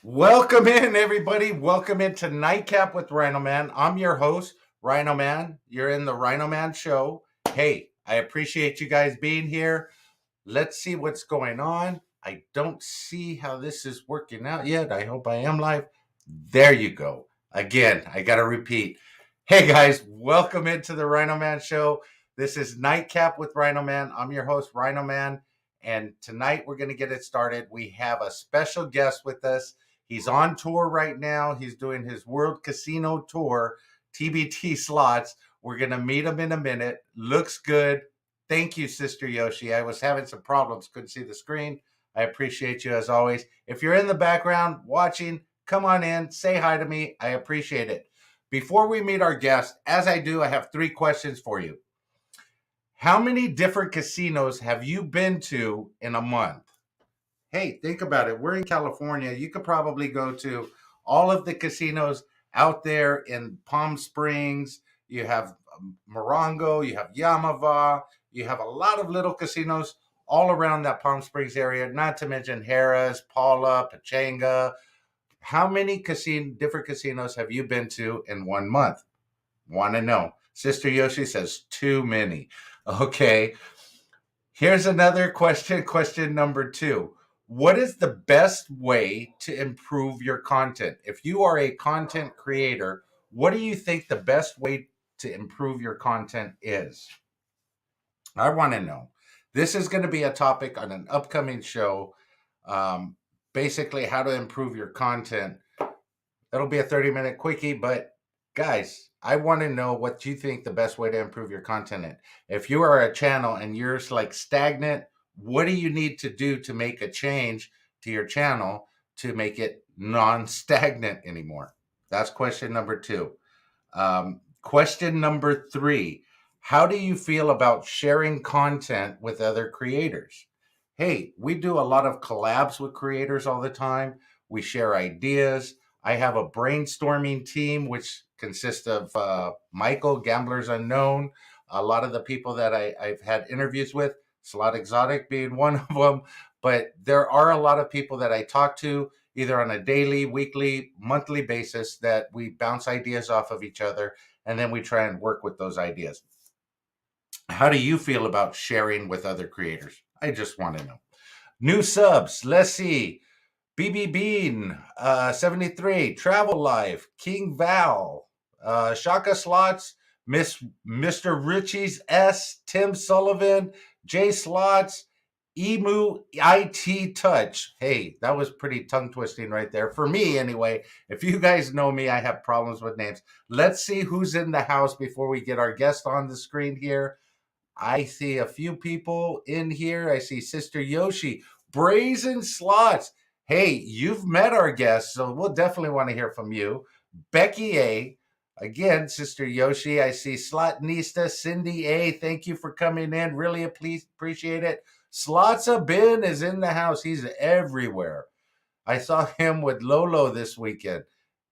Welcome in, everybody. Welcome into Nightcap with RhinoMan. I'm your host, RhinoMan. You're in the RhinoMan show. Hey, I appreciate you guys being here. Let's see what's going on. I don't see how this is working out yet. I hope I am live. There you go. Again, I got to repeat. Hey, guys, welcome into the RhinoMan show. This is Nightcap with RhinoMan. I'm your host, RhinoMan. And tonight we're going to get it started. We have a special guest with us. He's on tour right now. He's doing his World Casino Tour, TBTSLOTS. We're going to meet him in a minute. Looks good. Thank you, Sister Yoshi. I was having some problems, couldn't see the screen. I appreciate you as always. If you're in the background watching, come on in, say hi to me. I appreciate it. Before we meet our guest, as I do, I have 3 questions for you. How many different casinos have you been to in a month? Hey, think about it. We're in California. You could probably go to all of the casinos out there in Palm Springs. You have Morongo, you have Yamava, you have a lot of little casinos all around that Palm Springs area, not to mention Harrah's, Paula, Pachanga. How many different casinos have you been to in 1 month? Want to know. Sister Yoshi says too many. Okay. Here's another question. Question number 2. What is the best way to improve your content? If you are a content creator, what do you think the best way to improve your content is? I want to know. This is going to be a topic on an upcoming show. Basically, how to improve your content. That'll be a 30-minute quickie, but guys, I want to know what you think the best way to improve your content is. If you are a channel and you're like stagnant, what do you need to do to make a change to your channel to make it non-stagnant anymore? That's question number 2. Question number 3. How do you feel about sharing content with other creators? Hey, we do a lot of collabs with creators all the time. We share ideas. I have a brainstorming team, which consists of Michael, Gamblers Unknown, a lot of the people that I've had interviews with, Slot Exotic being one of them. But there are a lot of people that I talk to either on a daily, weekly, monthly basis that we bounce ideas off of each other, and then we try and work with those ideas. How do you feel about sharing with other creators? I just want to know. New subs, let's see. BB Bean, 73, Travel Life, King Val, Shaka Slots, Mr. Richie's S, Tim Sullivan, J Slots, Emu IT Touch. Hey, that was pretty tongue twisting right there. For me, anyway. If you guys know me, I have problems with names. Let's see who's in the house before we get our guest on the screen here. I see a few people in here. I see Sister Yoshi, Brazen Slots. Hey, you've met our guests, so we'll definitely want to hear from you. Becky A. Again, Sister Yoshi. I see Slotnista, Cindy A. Thank you for coming in. Really appreciate it. Slotsa Ben is in the house. He's everywhere. I saw him with Lolo this weekend.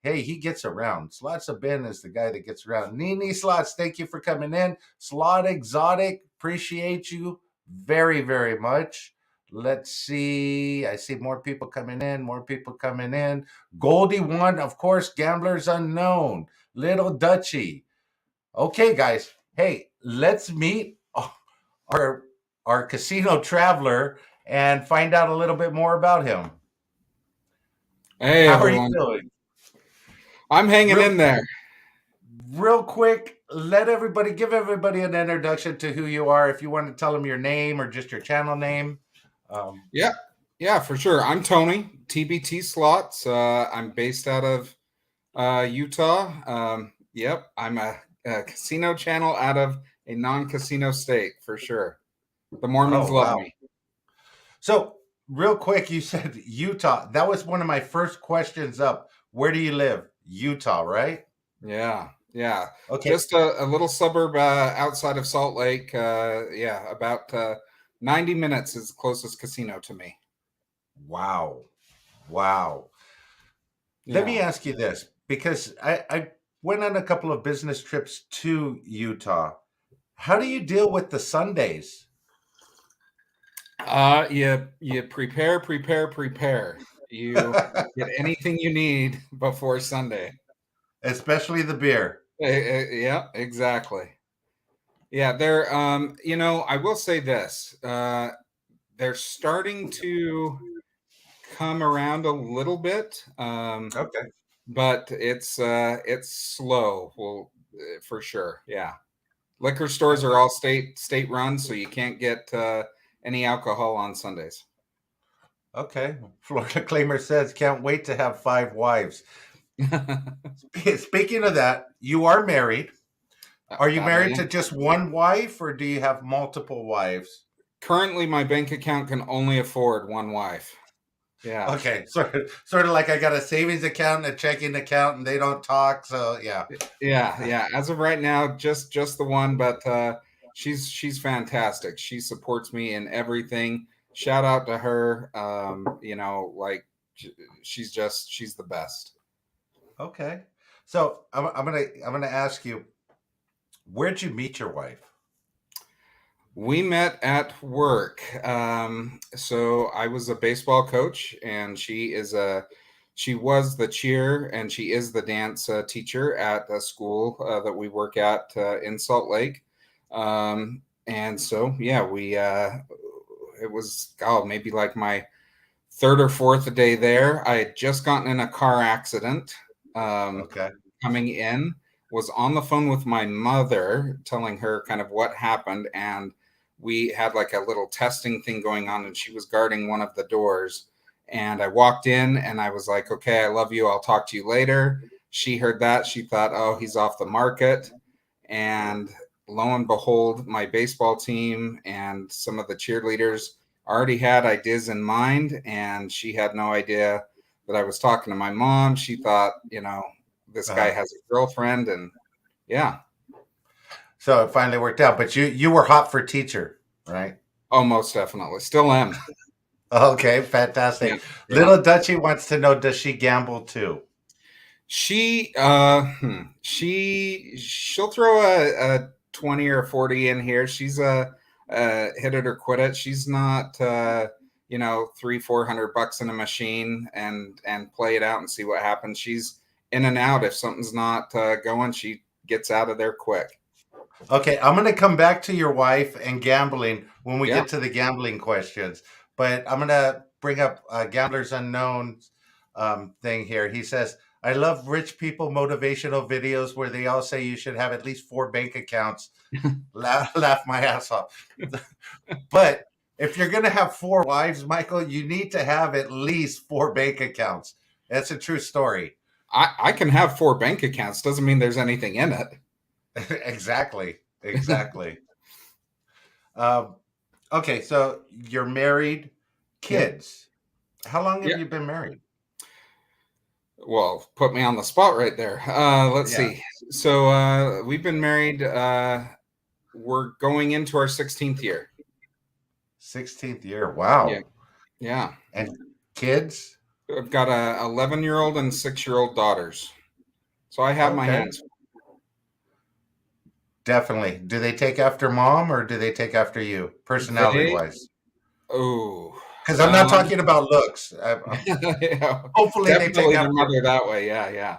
Hey, he gets around. Slots of Ben is the guy that gets around. Nini Slots, thank you for coming in. Slot Exotic, appreciate you very, very much. Let's see. I see more people coming in, more people coming in. Goldie One, of course, Gamblers Unknown. Little Dutchy. Okay, guys. Hey, let's meet our casino traveler and find out a little bit more about him. Hey, How everyone. are you doing? I'm hanging in there. Real quick, give everybody an introduction to who you are. If you want to tell them your name or just your channel name. Yeah, for sure. I'm Tony, TBT Slots. I'm based out of Utah. I'm a casino channel out of a non-casino state, for sure. The Mormons love me. So, real quick, you said Utah. That was one of my first questions up. Where do you live? Utah, right? Yeah. Okay. Just a little suburb outside of Salt Lake. About 90 minutes is the closest casino to me. Wow. Let me ask you this, because I went on a couple of business trips to Utah. How do you deal with the Sundays? You prepare. You get anything you need before Sunday. Especially the beer. Yeah, exactly. Yeah, they're I will say this. They're starting to come around a little bit. Okay. But it's slow. Well, for sure. Yeah. Liquor stores are Okay. all state run, so you can't get any alcohol on Sundays. Okay. Florida Claimer says, can't wait to have 5 wives. Speaking of that, you are married. Are you That I married to am. just one wife or do you have multiple wives? Currently, my bank account can only afford one wife. Yeah. Okay. Sort of like I got a savings account and a checking account and they don't talk. So yeah. Yeah, yeah. As of right now, just the one, but she's fantastic. She supports me in everything. Shout out to her. Like she's the best. Okay. So I'm gonna ask you, where'd you meet your wife? We met at work. So I was a baseball coach, and she was the cheer, and she is the dance teacher at a school that we work at in Salt Lake. And so yeah, we it was maybe like my third or fourth day there. I had just gotten in a car accident. Um, Okay. Coming in, was on the phone with my mother telling her kind of what happened, and we had like a little testing thing going on, and she was guarding one of the doors, and I walked in and I was like, okay, I love you, I'll talk to you later. She heard that, she thought, oh, he's off the market. And lo and behold, my baseball team and some of the cheerleaders already had ideas in mind, and she had no idea that I was talking to my mom. She thought, this guy Uh-huh. has a girlfriend, and yeah. So it finally worked out. But you were hot for teacher, right? Oh, most definitely, still am. Okay, Yeah, fantastic. yeah. Little Dutchie wants to know, does she gamble too? She'll throw a 20 or 40 in here. She's a hit it or quit it. She's not 300-400 bucks in a machine and play it out and see what happens. She's in and out. If something's not going, she gets out of there quick. Okay, I'm going to come back to your wife and gambling when we Yeah. get to the gambling questions. But I'm going to bring up Gamblers Unknown thing here. He says, I love rich people motivational videos where they all say you should have at least 4 bank accounts. Laugh my ass off. But if you're going to have 4 wives, Michael, you need to have at least 4 bank accounts. That's a true story. I can have 4 bank accounts. Doesn't mean there's anything in it. Exactly. Exactly. Um, okay, so you're married, Yep. kids. How long have Yeah. you been married? Well, put me on the spot right there. Let's Yeah, see. So we've been married. We're going into our 16th year. 16th year. Yeah. Wow. Yeah. And kids? I've got a 11-year-old and 6-year-old daughters. So I have my Okay, hands. definitely. Do they take after mom or do they take after you, personality They, wise? oh, Because I'm not talking about looks. yeah, Hopefully, they take definitely their after. mother that way. Yeah. Yeah.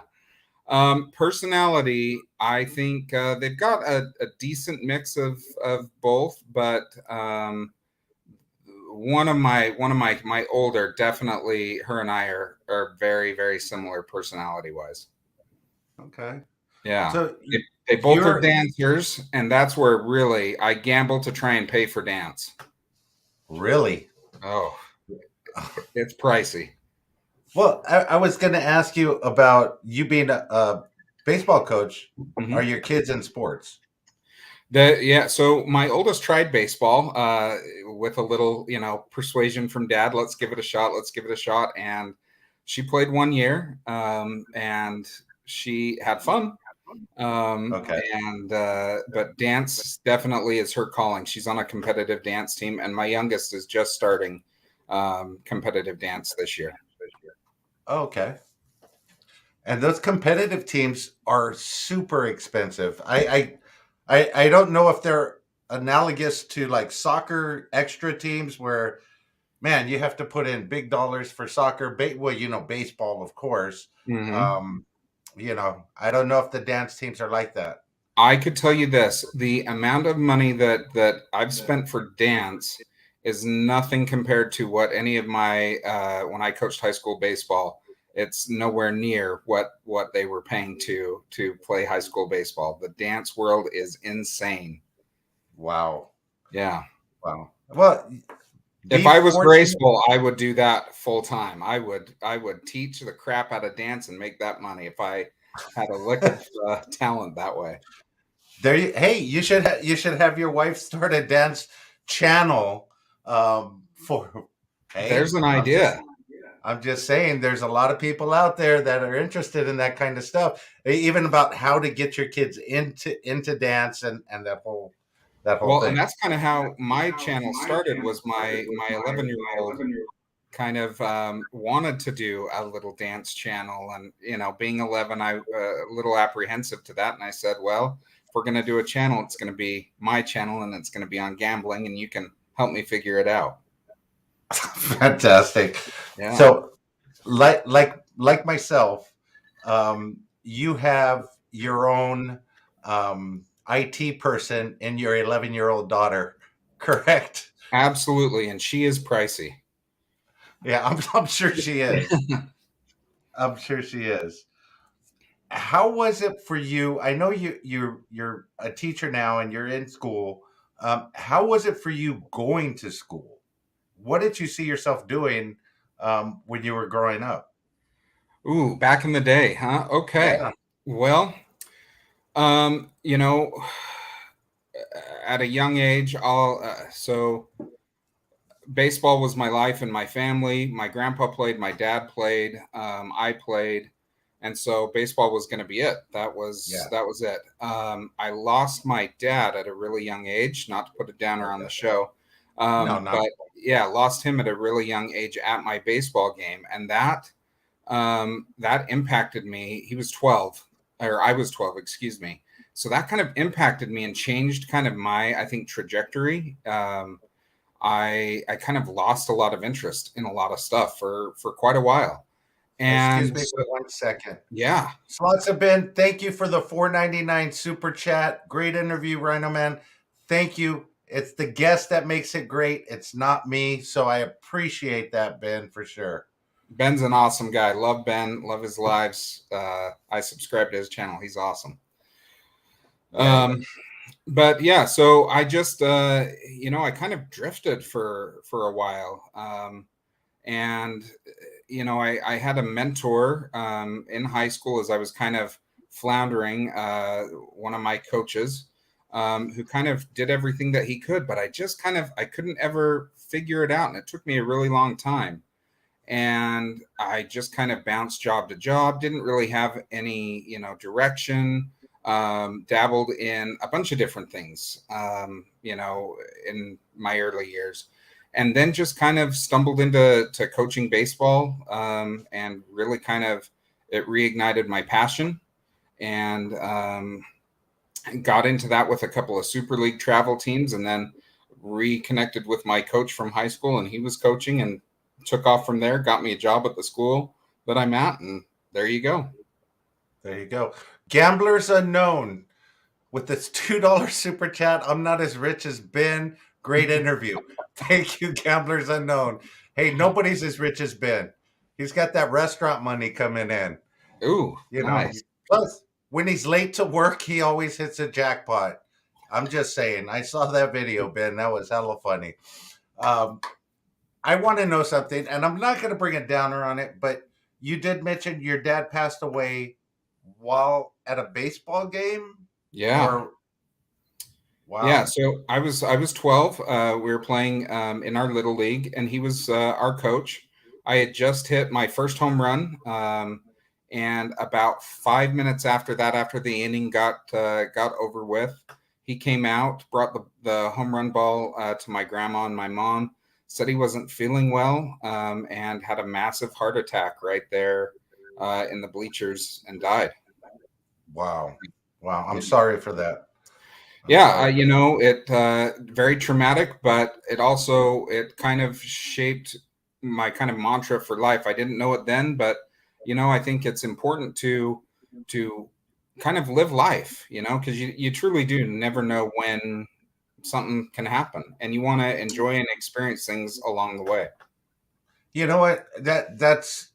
Personality, I think they've got a decent mix of both, but one of my older, definitely her and I are very, very similar personality wise. Okay. Yeah. So They both are you're dancers, and that's where really I gamble to try and pay for dance. really. Oh, it's pricey. Well, I was going to ask you about you being a baseball coach. Are Mhm. your kids in sports? Yeah, so my oldest tried baseball with a little, persuasion from dad. Let's give it a shot. Let's give it a shot. And she played 1 year, and she had fun. Okay. But dance definitely is her calling. She's on a competitive dance team, and my youngest is just starting competitive dance this year. Okay. And those competitive teams are super expensive. I don't know if they're analogous to like soccer extra teams where man, you have to put in big dollars for soccer. Well, baseball, of course. Hmm. Um, I don't know if the dance teams are like that. I could tell you this: the amount of money that I've spent for dance is nothing compared to what any of my when I coached high school baseball. It's nowhere near what they were paying to play high school baseball. The dance world is insane. Wow. Yeah. Wow. Well, If be I was fortunate. graceful, I would do that full time. I would teach the crap out of dance and make that money if I had a lick of talent that way. Hey, you should have your wife start a dance channel. For There's hey, an I'm just idea. I'm just saying, there's a lot of people out there that are interested in that kind of stuff, even about how to get your kids into dance and that whole Well, and thing. that's kind of how my channel started. Was my 11-year-old kind of wanted to do a little dance channel, and being 11, I a little apprehensive to that, and I said, well, if we're going to do a channel, it's going to be my channel, and it's going to be on gambling, and you can help me figure it out. Fantastic. Yeah, So, like myself, you have your own IT person in your 11-year-old daughter, correct? absolutely, and she is pricey. Yeah, I'm sure she is. I'm sure she is. How was it for you? I know you're a teacher now and you're in school. How was it for you going to school? What did you see yourself doing when you were growing up? Ooh, back in the day, huh? Okay. Yeah. Well, um, you know, at a young age, I'll so baseball was my life and my family. My grandpa played, my dad played, I played, and so baseball was going to be it. That was Yeah. that was it. I lost my dad at a really young age. Not to put a downer on Okay. the show, No, not. but yeah, lost him at a really young age at my baseball game, and that impacted me. He was 12, or I was 12, excuse me. So that kind of impacted me and changed kind of my, I think, trajectory. I kind of lost a lot of interest in a lot of stuff for quite a while. Excuse And me so, for 1 second. yeah, Slots have been. Thank you for the 4.99 super chat. Great interview, Rhino Man. Thank you. It's the guest that makes it great. It's not me. So I appreciate that, Ben, for sure. Ben's an awesome guy. Love Ben, love his lives. I subscribe to his channel. He's awesome. Yeah, he Um, is. but yeah, so I just I kind of drifted for a while. And I had a mentor in high school as I was kind of floundering, one of my coaches, who kind of did everything that he could, but I couldn't ever figure it out, and it took me a really long time. And I just kind of bounced job to job, didn't really have any direction. Dabbled in a bunch of different things, in my early years, and then just kind of stumbled into coaching baseball, and really kind of it reignited my passion, and got into that with a couple of super league travel teams, and then reconnected with my coach from high school, and he was coaching, and took off from there, got me a job at the school that I'm at, and there you go. There you go. Gamblers Unknown with this $2 super chat. I'm not as rich as Ben. Great interview. Thank you, Gamblers Unknown. Hey, nobody's as rich as Ben. He's got that restaurant money coming in. Ooh, You know, nice. plus when he's late to work, he always hits a jackpot. I'm just saying. I saw that video, Ben. That was hella funny. Um, I want to know something, and I'm not going to bring a downer on it, but you did mention your dad passed away while at a baseball game, Yeah. or Yeah, wow, so I was 12. We were playing in our little league, and he was our coach. I had just hit my first home run, and about 5 minutes after that, after the inning got over with, he came out, brought the home run ball to my grandma and my mom. Said he wasn't feeling well, and had a massive heart attack right there in the bleachers, and died. wow, wow. I'm Yeah. sorry for that. Yeah, it very traumatic, but it kind of shaped my kind of mantra for life. I didn't know it then, but I think it's important to kind of live life, because you truly do never know when something can happen, and you want to enjoy and experience things along the way. You know what? That's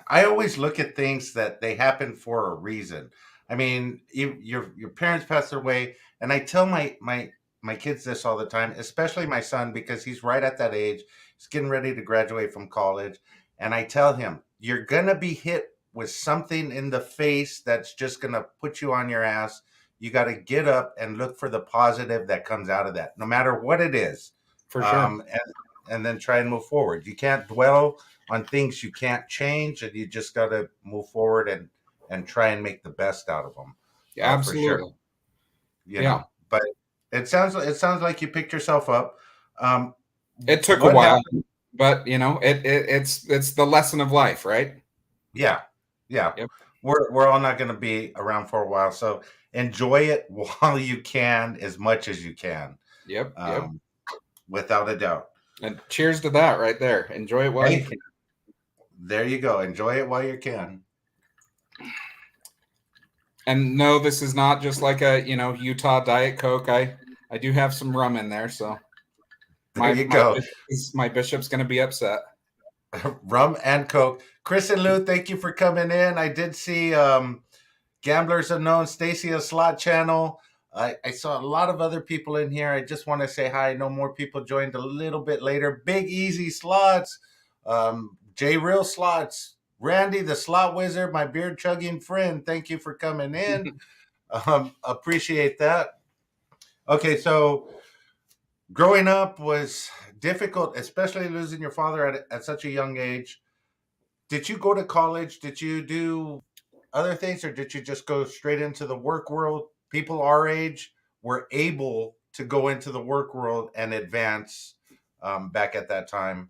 I always look at things that they happen for a reason. I mean, your parents passed away, and I tell my kids this all the time, especially my son because he's right at that age. He's getting ready to graduate from college, and I tell him, "You're gonna be hit with something in the face that's just gonna put you on your ass. You got to get up and look for the positive that comes out of that, no matter what it is, For sure. and then try and move forward. You can't dwell on things you can't change, and you just got to move forward and try and make the best out of them, Yeah, for sure. absolutely. You Yeah. know, but it sounds like you picked yourself up. Um, It took a what while, happened? but it's the lesson of life, right? Yeah, yeah. Yep. We're all not going to be around for a while, so enjoy it while you can, as much as you can, Yep. Yep. um, without a doubt. And cheers to that right there. Enjoy it while you Hey, can. there you go. Enjoy it while you can. And no, this is not just like a, Utah Diet Coke. I do have some rum in there, so There you go. my bishop's going to be upset. Rum and Coke. Chris and Lou, thank you for coming in. I did see Gamblers Unknown, Stacy a Slot Channel. I saw a lot of other people in here. I just want to say hi. I know more people joined a little bit later. Big Easy Slots, J Real Slots, Randy the Slot Wizard, my beard chugging friend. Thank you for coming in. Appreciate that. Okay, so growing up was difficult, especially losing your father at such a young age. Did you go to college? Did you do other things, or did you just go straight into the work world? People our age were able to go into the work world and advance, back at that time.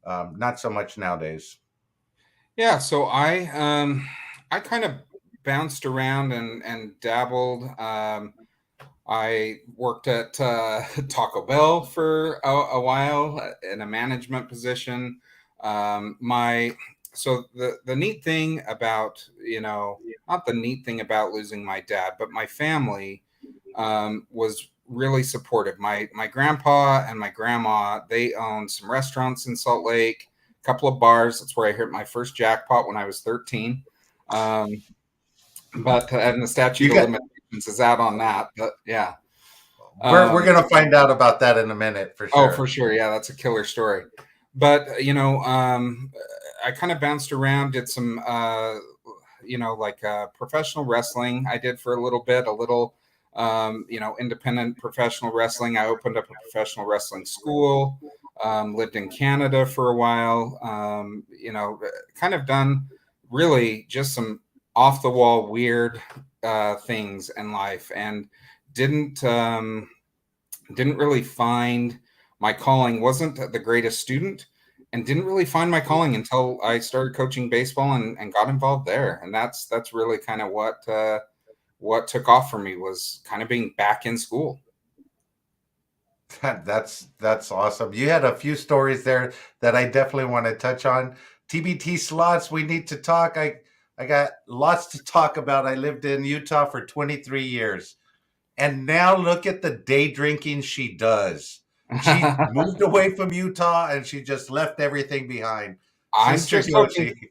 Not so much nowadays. Yeah, so I kind of bounced around and dabbled. I worked at Taco Bell for a while in a management position. My so the neat thing about, not the neat thing about losing my dad, but my family was really supportive. My grandpa and my grandma, they owned some restaurants in Salt Lake, a couple of bars. That's where I hit my first jackpot when I was 13. Um, but and the statute You of got. limitations is out on that. But yeah. We're Um, gonna find out about that in a minute for oh, for sure. sure. Yeah, that's a killer story. But I kind of bounced around, did some like professional wrestling. I did for a little bit, independent professional wrestling. I opened up a professional wrestling school. Lived in Canada for a while. Kind of done really just some off the wall weird things in life, and didn't. Didn't really find my calling, wasn't the greatest student, and didn't really find my calling until I started coaching baseball and got involved there. And that's really kind of what took off for me, was kind of being back in school. That's awesome. You had a few stories there that I definitely want to touch on. TBT slots, we need to talk. I got lots to talk about. I lived in Utah for 23 years. And now look at the day drinking she does. She moved away from Utah and she just left everything behind. i'm Sister just hoping Yoshi.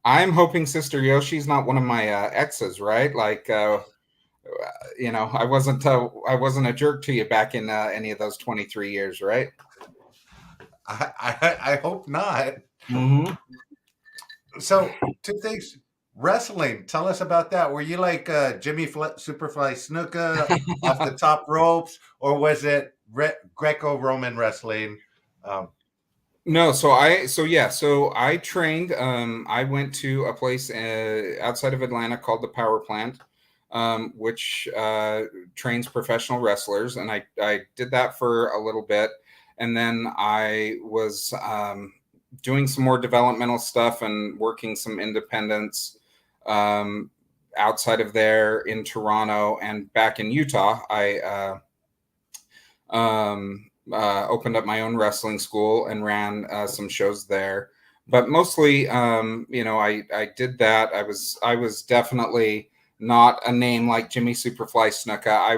I'm hoping Sister Yoshi's not one of my exes, right? Like I wasn't a jerk to you back in any of those 23 years, right? I hope not. Mm-hmm. So, two things. Wrestling, tell us about that. Were you like Jimmy Superfly Snuka off the top ropes, or was it Greco-Roman wrestling? Um, No, so I trained. I went to a place outside of Atlanta called the Power Plant, which trains professional wrestlers, and I did that for a little bit, and then I was doing some more developmental stuff and working some independents. Um, outside of there in Toronto and back in Utah, I opened up my own wrestling school and ran some shows there. But mostly, I did that. I was definitely not a name like Jimmy Superfly Snuka. I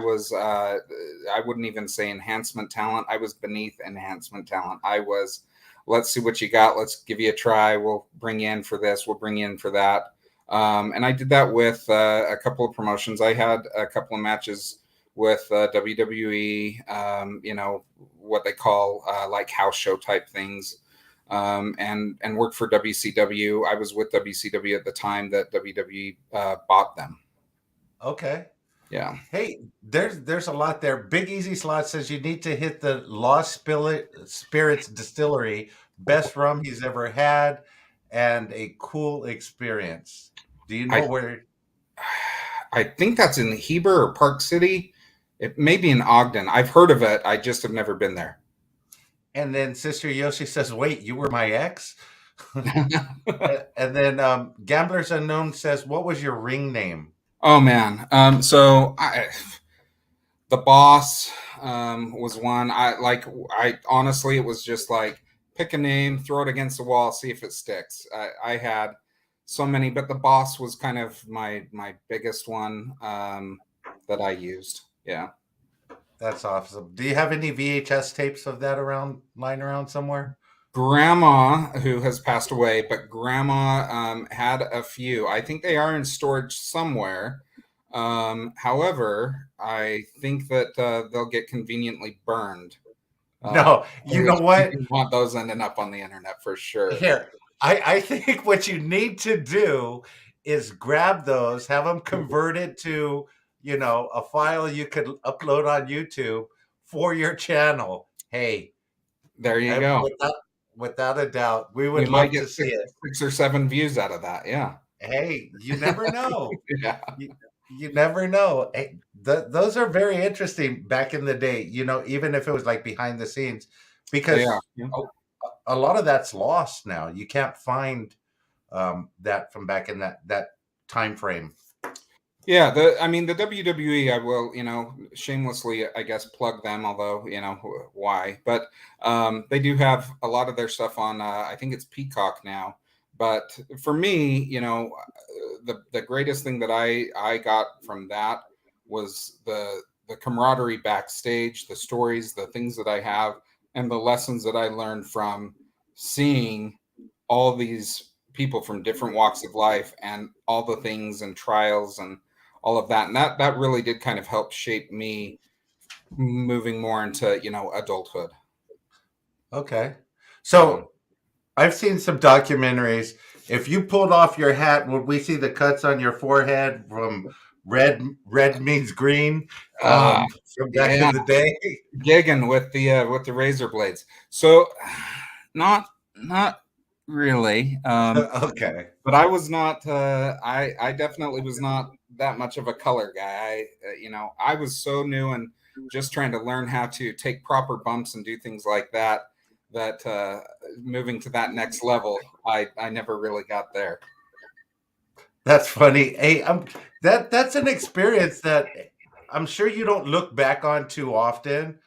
wouldn't even say enhancement talent. I was beneath enhancement talent. I was, let's see what you got. Let's give you a try. We'll bring you in for this. We'll bring you in for that. And I did that with a couple of promotions. I had a couple of matches with WWE, what they call like house show type things, and worked for WCW. I was with WCW at the time that WWE bought them. Okay. Yeah. Hey, there's a lot there. Big Easy Slot says you need to hit the Lost Spirits Distillery, best rum he's ever had, and a cool experience. Do you know where? I think that's in Heber or Park City. It may be in Ogden. I've heard of it. I just have never been there. And then Sister Yoshi says, "Wait, you were my ex." And then Gamblers Unknown says, "What was your ring name?" Oh man. The boss was one. I honestly, it was just like pick a name, throw it against the wall, see if it sticks. I had so many, but the boss was kind of my biggest one that I used. Yeah. That's awesome. Do you have any VHS tapes of that lying around somewhere? Grandma, who has passed away, but Grandma had a few. I think they are in storage somewhere. However, I think that they'll get conveniently burned. No, you know what? You want those ending up on the internet for sure. Here, I think what you need to do is grab those, have them converted to, a file you could upload on YouTube for your channel. Hey, there you go. Without a doubt, we would We might love get to see it. 6 or 7 views out of that. Yeah. Hey, you never know. Yeah. You never know. Hey, those are very interesting back in the day, even if it was like behind the scenes, because Yeah. a lot of that's lost now. You can't find that from back in that time frame. Yeah, the WWE, I will, shamelessly, I guess, plug them, although, why. But they do have a lot of their stuff on, I think it's Peacock now. But for me, the greatest thing that I got from that was the camaraderie backstage, the stories, the things that I have, and the lessons that I learned from seeing all these people from different walks of life and all the things and trials and all of that. And that really did kind of help shape me moving more into, adulthood. Okay. So I've seen some documentaries. If you pulled off your hat, would we see the cuts on your forehead from red means green from back in the day? Gigging with the razor blades. So not really. Okay. But I was not. I definitely was not that much of a color guy. I was so new and just trying to learn how to take proper bumps and do things like that. That moving to that next level, I never really got there. That's funny. Hey, that's an experience that I'm sure you don't look back on too often,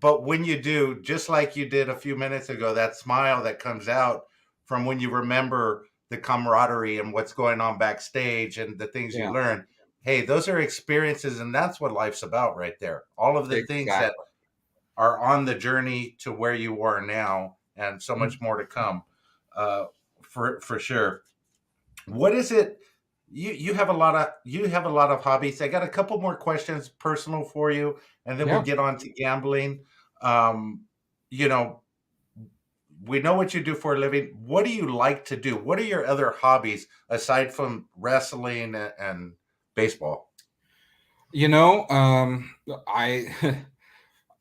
but when you do, just like you did a few minutes ago, that smile that comes out from when you remember the camaraderie and what's going on backstage and the things you learn. Hey, those are experiences, and that's what life's about right there. All of the things that are on the journey to where you are now, and so much more to come, for sure. What is it? You have a lot of hobbies. I got a couple more questions, personal for you, and then we'll get on to gambling. You know, we know what you do for a living. What do you like to do? What are your other hobbies aside from wrestling and baseball? I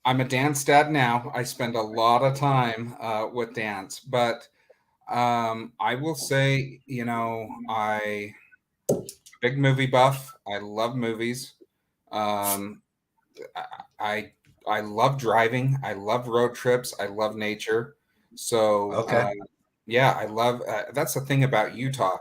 I'm a dance dad now. I spend a lot of time with dance, but I will say, I big movie buff. I love movies. Um, I I love driving. I love road trips. I love nature. So Okay. yeah, I love. That's the thing about Utah.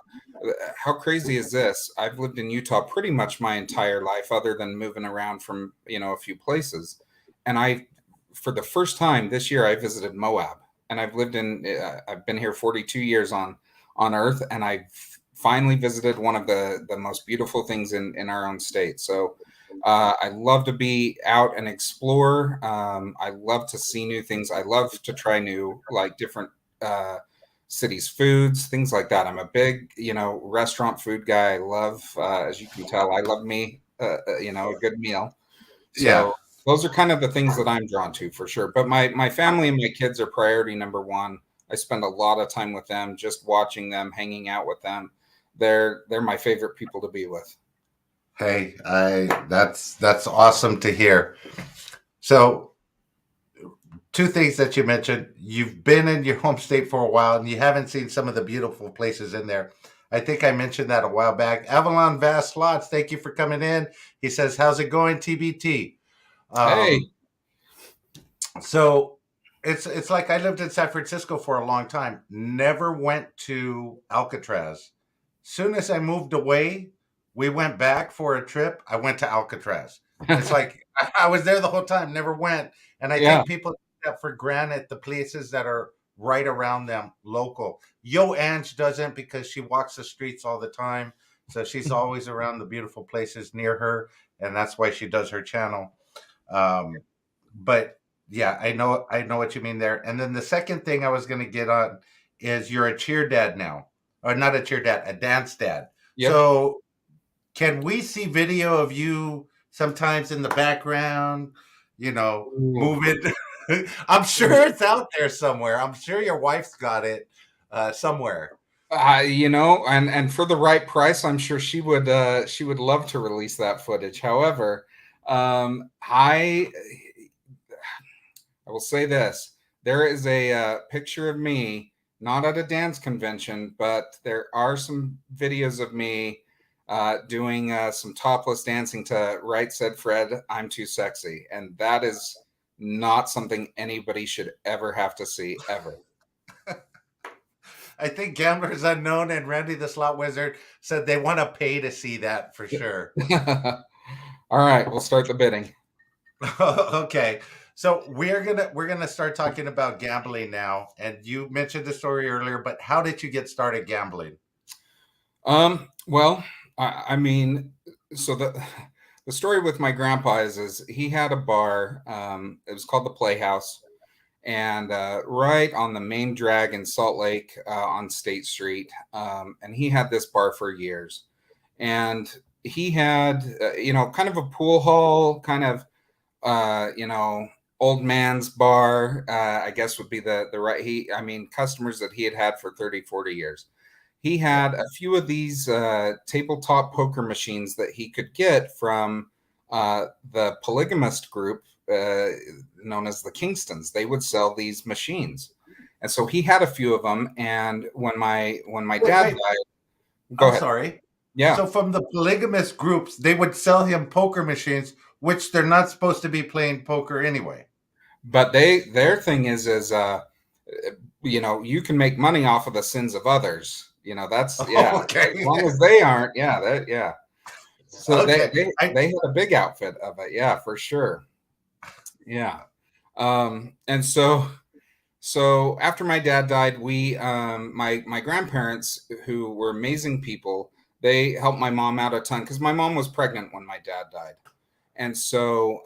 how crazy is this? I've lived in Utah pretty much my entire life, other than moving around from, a few places. And for the first time this year, I visited Moab, and I've been here 42 years on Earth, and I've finally visited one of the most beautiful things in our own state. So I love to be out and explore. I love to see new things. I love to try new, like, different cities' foods, things like that. I'm a big, restaurant food guy. I love, as you can tell, I love me, a good meal. Yeah. So those are kind of the things that I'm drawn to, for sure. But my family and my kids are priority number one. I spend a lot of time with them, just watching them, hanging out with them. They're my favorite people to be with. Hey, that's awesome to hear. So, two things that you mentioned. You've been in your home state for a while and you haven't seen some of the beautiful places in there. I think I mentioned that a while back. Avalon Vast Slots, thank you for coming in. He says, "How's it going, TBT?" Hey, So it's like I lived in San Francisco for a long time. Never went to Alcatraz. Soon as I moved away, we went back for a trip. I went to Alcatraz. It's like I was there the whole time, never went. And I yeah. think people take that for granted, the places that are right around them, local. Yo Ange doesn't because she walks the streets all the time. So she's always around the beautiful places near her, and that's why she does her channel. But yeah, I know what you mean there. And then the second thing I was going to get on is you're a cheer dad now, or not a cheer dad, a dance dad. Yep. So can we see video of you sometimes in the background, Ooh. moving? I'm sure it's out there somewhere. I'm sure your wife's got it somewhere. And for the right price, I'm sure she would love to release that footage. However, I will say this: there is a picture of me, not at a dance convention, but there are some videos of me doing some topless dancing to "Right Said Fred, I'm Too Sexy," and that is not something anybody should ever have to see, ever. I think Gamblers Unknown and Randy the Slot Wizard said they want to pay to see that for sure. All right, we'll start the bidding. Okay. So we're gonna start talking about gambling now. And you mentioned the story earlier, but how did you get started gambling? Well, I mean, so the story with my grandpa is he had a bar. It was called the Playhouse, and right on the main drag in Salt Lake on State Street. And he had this bar for years, and he had kind of a pool hall, kind of old man's bar. I guess would be the right. Customers that he had for 30, 40 years. He Yeah. had a few of these tabletop poker machines that he could get from the polygamist group known as the Kingstons. They would sell these machines, and so he had a few of them. And when my Wait, dad wait. died, go I'm ahead. sorry. Yeah, So from the polygamous groups, they would sell him poker machines, which they're not supposed to be playing poker anyway. but their thing is you can make money off of the sins of others. That's, yeah. Okay. As long as they aren't, yeah, yeah. So they Okay. they they had a big outfit of it, yeah, for sure. Yeah. And so after my dad died, we my grandparents, who were amazing people, they helped my mom out a ton because my mom was pregnant when my dad died. And so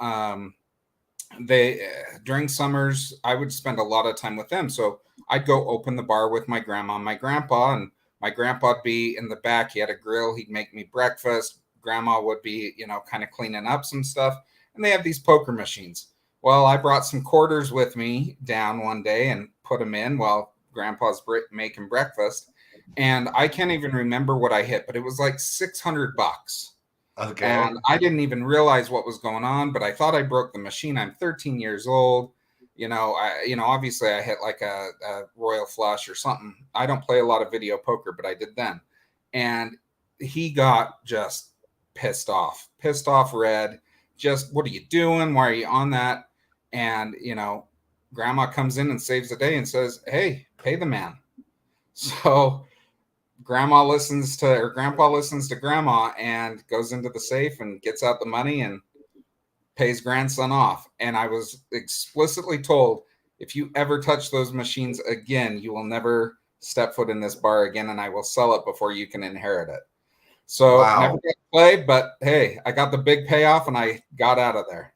they during summers I would spend a lot of time with them. So I'd go open the bar with my grandma and my grandpa, and my grandpa'd be in the back. He had a grill. He'd make me breakfast. Grandma would be, kind of cleaning up some stuff. And they have these poker machines. Well, I brought some quarters with me down one day and put them in while grandpa's making breakfast. And I can't even remember what I hit, but it was like $600. Okay. And I didn't even realize what was going on, but I thought I broke the machine. I'm 13 years old. Obviously I hit like a royal flush or something. I don't play a lot of video poker, but I did then. And he got just pissed off red. Just, what are you doing? Why are you on that? And, grandma comes in and saves the day and says, "Hey, pay the man." So grandpa listens to grandma and goes into the safe and gets out the money and pays grandson off. And I was explicitly told, if you ever touch those machines again, you will never step foot in this bar again, and I will sell it before you can inherit it. So never Wow. got to play, but hey, I got the big payoff and I got out of there.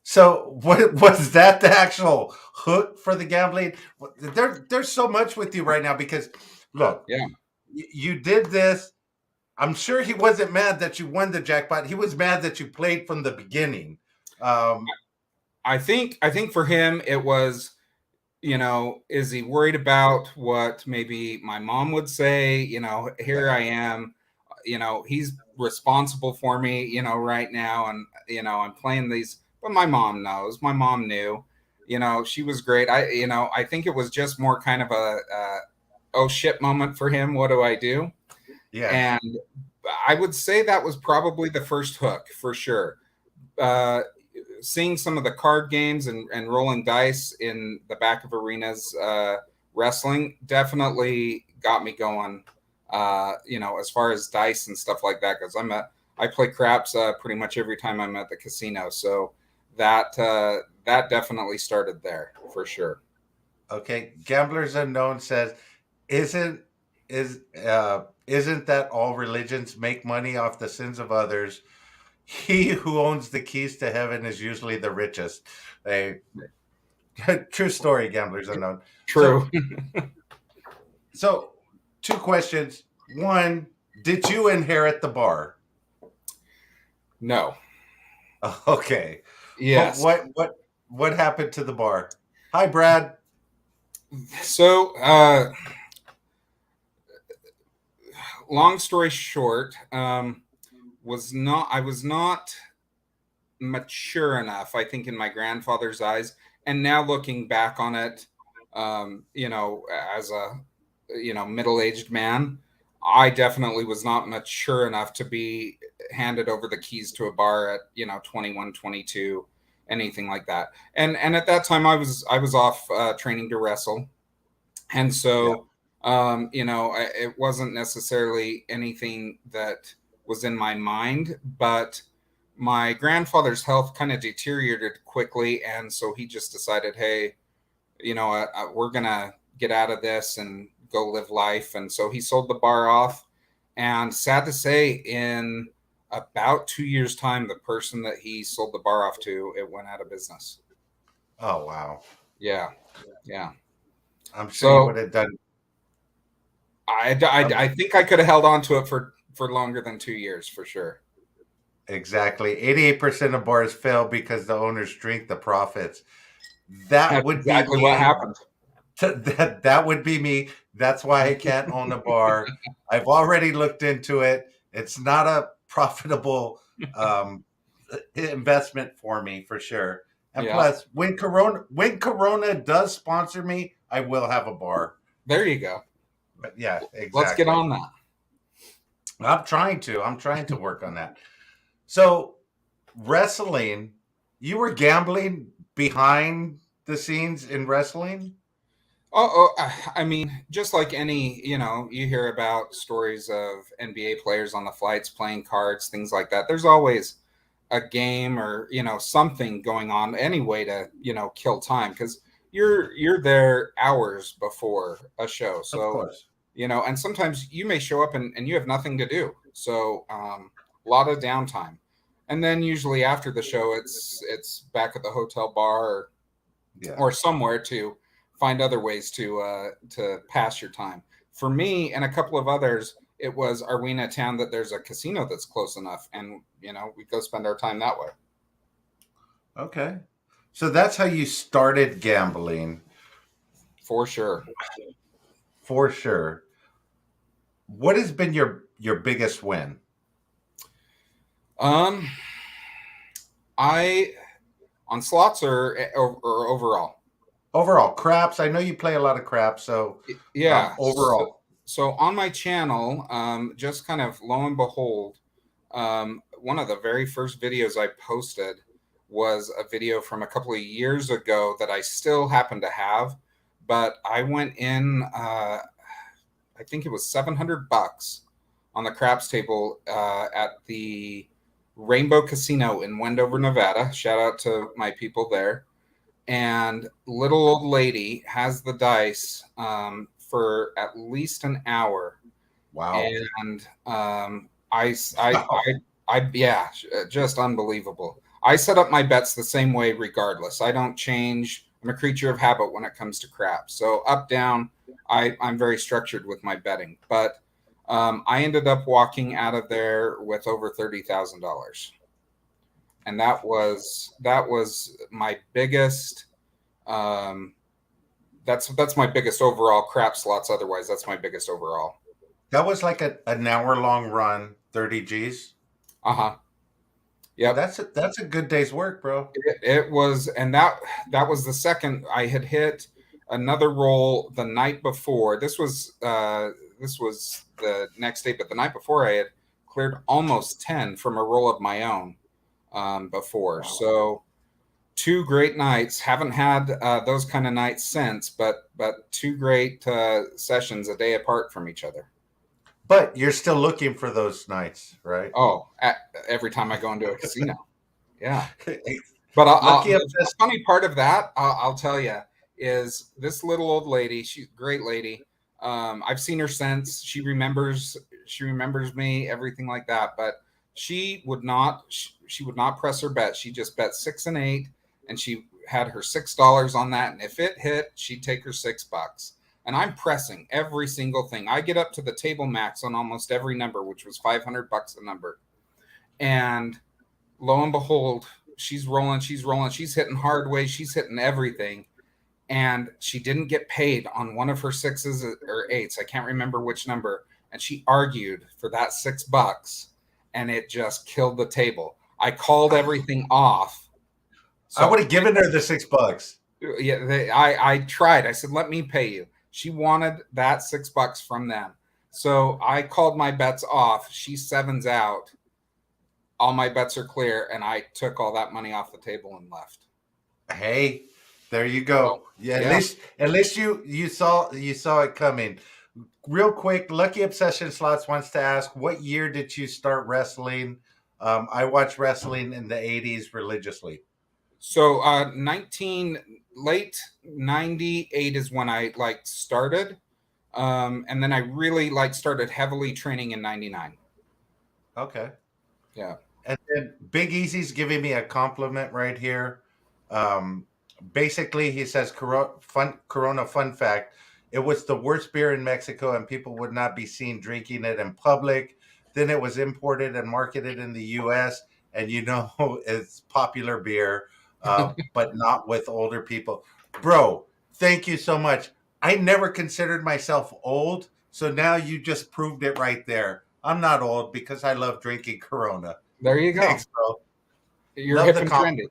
So what was that the actual hook for the gambling? There's so much with you right now because look, Yeah. you did this. I'm sure he wasn't mad that you won the jackpot. He was mad that you played from the beginning. Um, I think for him it was, is he worried about what maybe my mom would say? Here yeah, I am, he's responsible for me, right now. And, I'm playing these, but my mom knows, my mom knew, she was great. I think it was just more kind of a oh shit moment for him. What do I do? yes, And I would say that was probably the first hook for sure. Uh, Seeing some of the card games and rolling dice in the back of arenas, wrestling definitely got me going. As far as dice and stuff like that, because I play craps pretty much every time I'm at the casino. So that definitely started there for sure. okay. Gamblers Unknown says, "Isn't isn't that all religions make money off the sins of others? He who owns the keys to heaven is usually the richest." Hey, true story, Gamblers Unknown. So, True. so two questions. One, did you inherit the bar? No. Okay. What Yes. what what what happened to the bar? Hi, Brad. So, long story short, I was not mature enough, I think, in my grandfather's eyes. And now looking back on it, as a middle-aged man, I definitely was not mature enough to be handed over the keys to a bar at 21, 22, anything like that. And at that time, I was off training to wrestle, and Yeah. so it wasn't necessarily anything that was in my mind, but my grandfather's health kind of deteriorated quickly, and so he just decided, hey, we're gonna get out of this and go live life. And so he sold the bar off, and sad to say, in about 2 years time, the person that he sold the bar off to, it went out of business. Oh wow. Yeah. Yeah. I'm sure you would So have done. I think I could have held on to it for longer than 2 years for sure. Exactly. 88% of bars fail because the owners drink the profits. That That's would be exactly what me. happened. That would be me. That's why I can't own a bar. I've already looked into it. It's not a profitable um, investment for me for sure. And Yeah. plus, when Corona does sponsor me, I will have a bar. There you go. But yeah, Let's get exactly. on that. I'm trying to. I'm trying to work on that. So wrestling, you were gambling behind the scenes in wrestling? I mean, just like any, you hear about stories of NBA players on the flights playing cards, things like that. There's always a game or, something going on anyway to, kill time, because you're there hours before a show. Of So, course. and sometimes you may show up and you have nothing to do. So, a lot of downtime. And then usually after the show, it's back at the hotel bar Yeah. or somewhere to find other ways to pass your time. For me and a couple of others, it was, are we in a town that there's a casino that's close enough, and we go spend our time that way. Okay. So that's how you started gambling For sure. for sure. What has been your biggest win? Um, I on slots or overall. Overall, craps. I know you play a lot of craps, so Yeah. overall. So on my channel, just kind of lo and behold, one of the very first videos I posted was a video from a couple of years ago that I still happen to have, but I went in, I I think it was $700 on the craps table at the Rainbow Casino in Wendover, Nevada. Shout out to my people there. And little old lady has the dice for at least an hour. Wow. And yeah, just unbelievable. I set up my bets the same way regardless. I don't change. I'm a creature of habit when it comes to crap. So up, down, I'm very structured with my betting. But I ended up walking out of there with over $30,000. And that was my biggest that's my biggest overall crap slots. Otherwise, that's my biggest overall. That was like an hour long run, 30 G's. Uh-huh. Yep. That's a good day's work, bro. It was, and that was the second. I had hit another roll the night before. This was the next day, but the night before I had cleared almost 10 from a roll of my own before. Wow. So 2 great nights. Haven't had those kind of nights since, but 2 great sessions a day apart from each other. But you're still looking for those nights, right? Oh, every time I go into a casino. Yeah. But the funny part of that, I'll tell you, is this little old lady. She's a great lady. I've seen her since. She remembers me, everything like that. But she would not press her bet. She just bet 6 and 8, and she had her $6 on that. And if it hit, she'd take her $6. And I'm pressing every single thing. I get up to the table max on almost every number, which was $500 a number. And lo and behold, she's rolling. She's hitting hard ways. She's hitting everything. And she didn't get paid on one of her 6s or 8s. I can't remember which number. And she argued for that $6, and it just killed the table. I called everything off. So I would have given her the $6. Yeah, I tried. I said, let me pay you. She wanted that $6 from them. So I called my bets off. She 7s out. All my bets are clear, and I took all that money off the table and left. Hey, there you go. Yeah, at least you saw it coming. Real quick, Lucky Obsession Slots wants to ask, what year did you start wrestling? I watched wrestling in the 80s religiously. So late 98 is when I started. And then I really started heavily training in 99. Okay. Yeah. And then Big Easy's giving me a compliment right here. Basically, he says, Corona fun fact, it was the worst beer in Mexico and people would not be seen drinking it in public. Then it was imported and marketed in the U.S. And it's popular beer. But not with older people. Bro, thank you so much. I never considered myself old, so now you just proved it right there. I'm not old because I love drinking Corona. There you go. Thanks, bro. You're hip and trendy.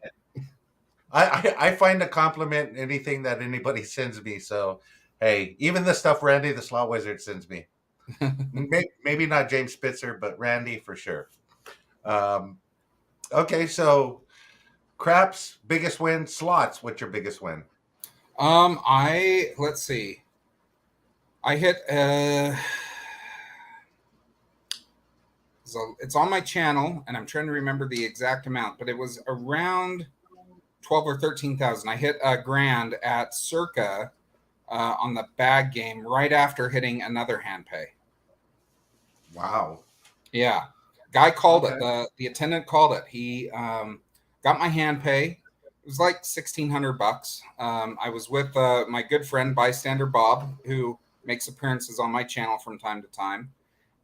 I find a compliment in anything that anybody sends me. So, hey, even the stuff Randy the Slot Wizard sends me. Maybe not James Spitzer, but Randy for sure. Okay, so craps, biggest win. Slots, what's your biggest win? Let's see. I hit so it's on my channel, and I'm trying to remember the exact amount, but it was around 12 or 13,000. I hit a grand at Circa on the bag game right after hitting another hand pay. Wow. Yeah. Guy called it. The attendant called it. He got my hand pay. It was like $1,600. I was with my good friend Bystander Bob, who makes appearances on my channel from time to time.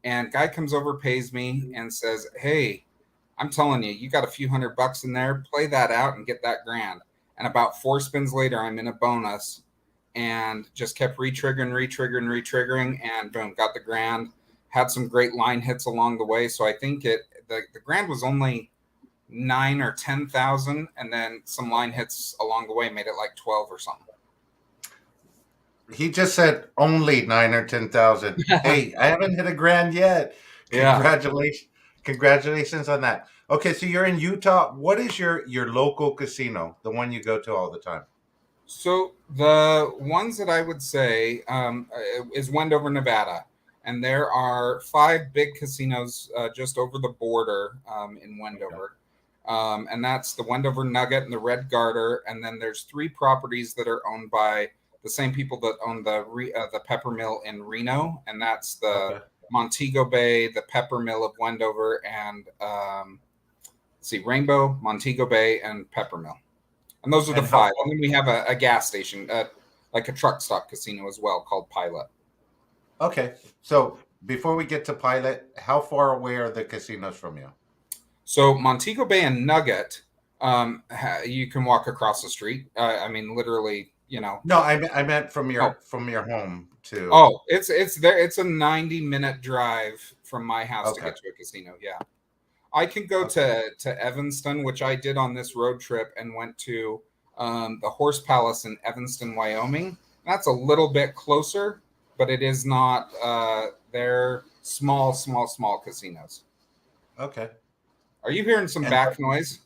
And guy comes over, pays me, and says, "Hey, I'm telling you, you got a few $100 in there. Play that out and get that grand." And about 4 spins later, I'm in a bonus, and just kept re-triggering, and boom, got the grand. Had some great line hits along the way. So I think the grand was only 9 or 10,000, and then some line hits along the way made it like 12 or something. He just said only 9 or 10,000. Hey, I haven't hit a grand yet. Congratulations. Yeah. Congratulations on that. Okay, so you're in Utah. What is your local casino, the one you go to all the time? So the ones that I would say is Wendover, Nevada. and there are 5 big casinos just over the border in Wendover. And that's the Wendover Nugget and the Red Garter. And then there's 3 properties that are owned by the same people that own the Pepper Mill in Reno, and that's the Montego Bay, the Pepper Mill of Wendover, and Rainbow, Montego Bay, and Pepper Mill. And those are the 5. And then we have a gas station, like a truck stop casino as well, called Pilot. Okay. So before we get to Pilot, how far away are the casinos from you? So Montego Bay and Nugget, you can walk across the street. I mean, literally, you know. No, I meant from your home to. Oh, it's there. It's a 90-minute drive from my house to get to a casino. Yeah, I can go to Evanston, which I did on this road trip, and went to the Horse Palace in Evanston, Wyoming. That's a little bit closer, but it is not. They're small casinos. Okay. Are you hearing some back noise?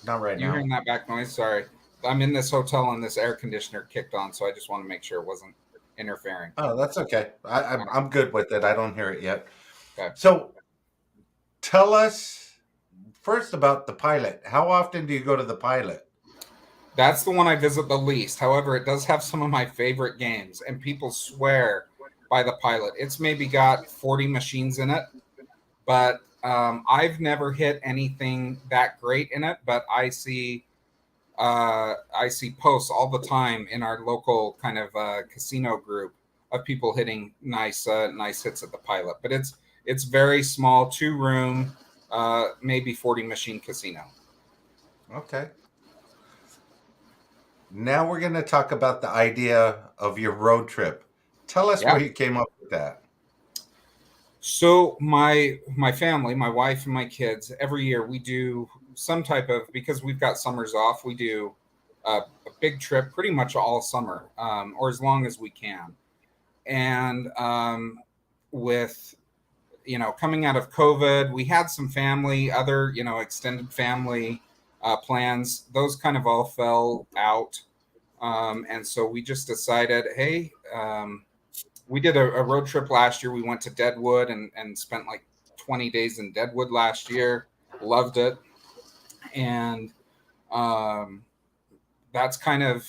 Not right now. You hearing that back noise? Sorry. I'm in this hotel and this air conditioner kicked on, so I just want to make sure it wasn't interfering. Oh, that's okay. I'm good with it. I don't hear it yet. Okay. So tell us first about the Pilot. How often do you go to the Pilot? That's the one I visit the least. However, it does have some of my favorite games, and people swear by the Pilot. It's maybe got 40 machines in it, but I've never hit anything that great in it. But I see posts all the time in our local kind of casino group of people hitting nice hits at the Pilot. But it's very small, 2-room, maybe 40 machine casino. Okay. Now we're going to talk about the idea of your road trip. Tell us where you came up with that. So my family, my wife and my kids, every year we do some type of, because we've got summers off, we do a big trip pretty much all summer, or as long as we can. And with, coming out of COVID, we had some family, other, extended family plans. Those kind of all fell out. And so we just decided, hey, we did a road trip last year. We went to Deadwood and spent like 20 days in Deadwood last year. Loved it. And that's kind of,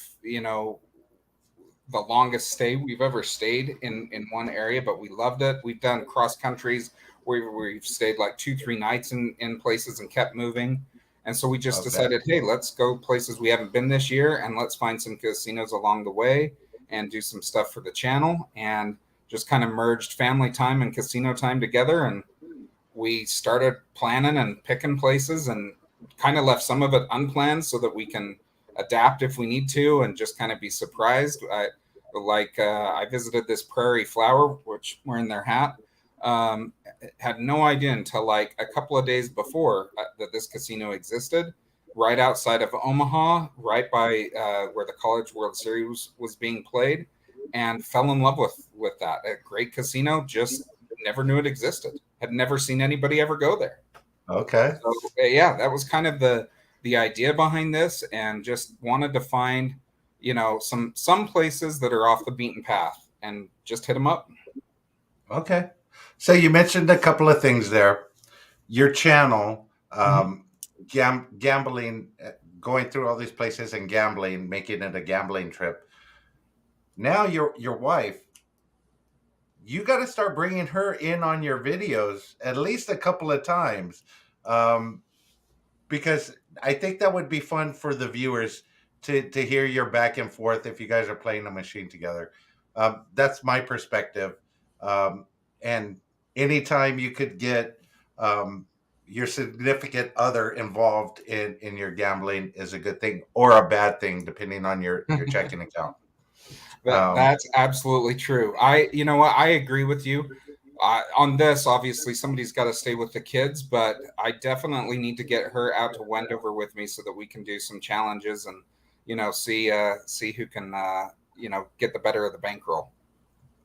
the longest stay we've ever stayed in one area, but we loved it. We've done cross countries where we've stayed like 2-3 nights in places and kept moving. And so we just decided, hey, let's go places we haven't been this year, and let's find some casinos along the way and do some stuff for the channel, and just kind of merged family time and casino time together. And we started planning and picking places and kind of left some of it unplanned so that we can adapt if we need to and just kind of be surprised. I visited this Prairie Flower, which we're in their hat. Had no idea until like a couple of days before that this casino existed, right outside of Omaha, right by where the College World Series was being played, and fell in love with that. A great casino, just never knew it existed. Had never seen anybody ever go there. Okay. So, yeah, that was kind of the idea behind this, and just wanted to find, some places that are off the beaten path and just hit them up. Okay. So you mentioned a couple of things there. Your channel, gambling, going through all these places and gambling, making it a gambling trip. Now your wife, you got to start bringing her in on your videos at least a couple of times, because I think that would be fun for the viewers to hear your back and forth if you guys are playing a machine together. That's my perspective. And anytime you could get your significant other involved in your gambling is a good thing or a bad thing, depending on your checking account. That's absolutely true. You know what? I agree with you on this. Obviously, somebody's got to stay with the kids, but I definitely need to get her out to Wendover with me so that we can do some challenges and, see who can, get the better of the bankroll.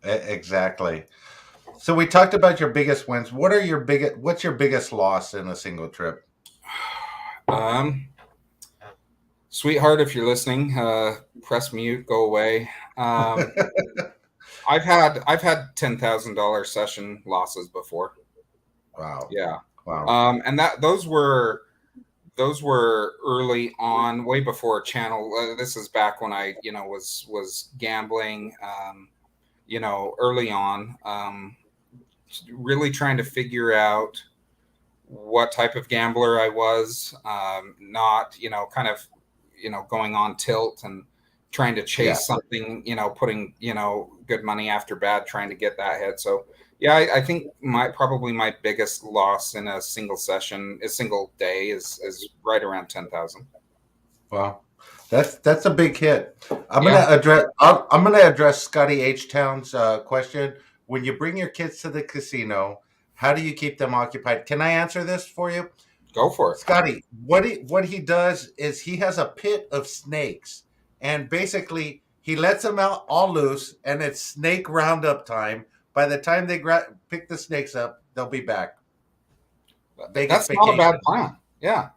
Exactly. So we talked about your biggest wins. What's your biggest loss in a single trip? Sweetheart, if you're listening, press mute, go away. I've had $10,000 session losses before. Wow. Yeah. Wow. And those were early on, way before channel. This is back when I, was gambling, early on, really trying to figure out what type of gambler I was, not, kind of, going on tilt and trying to Yeah. chase something, putting, good money after bad, trying to get that hit. So yeah, I think probably my biggest loss in a single session, a single day is right around 10,000. Well, that's a big hit. Yeah, I'm gonna address Scotty H Town's question. When you bring your kids to the casino, how do you keep them occupied? Can I answer this for you? go for it. Scotty, what he does is he has a pit of snakes, and basically he lets them out all loose, and it's snake roundup time. By the time they pick the snakes up, they'll be back. Vegas That's not a bad Vacation. plan. Yeah.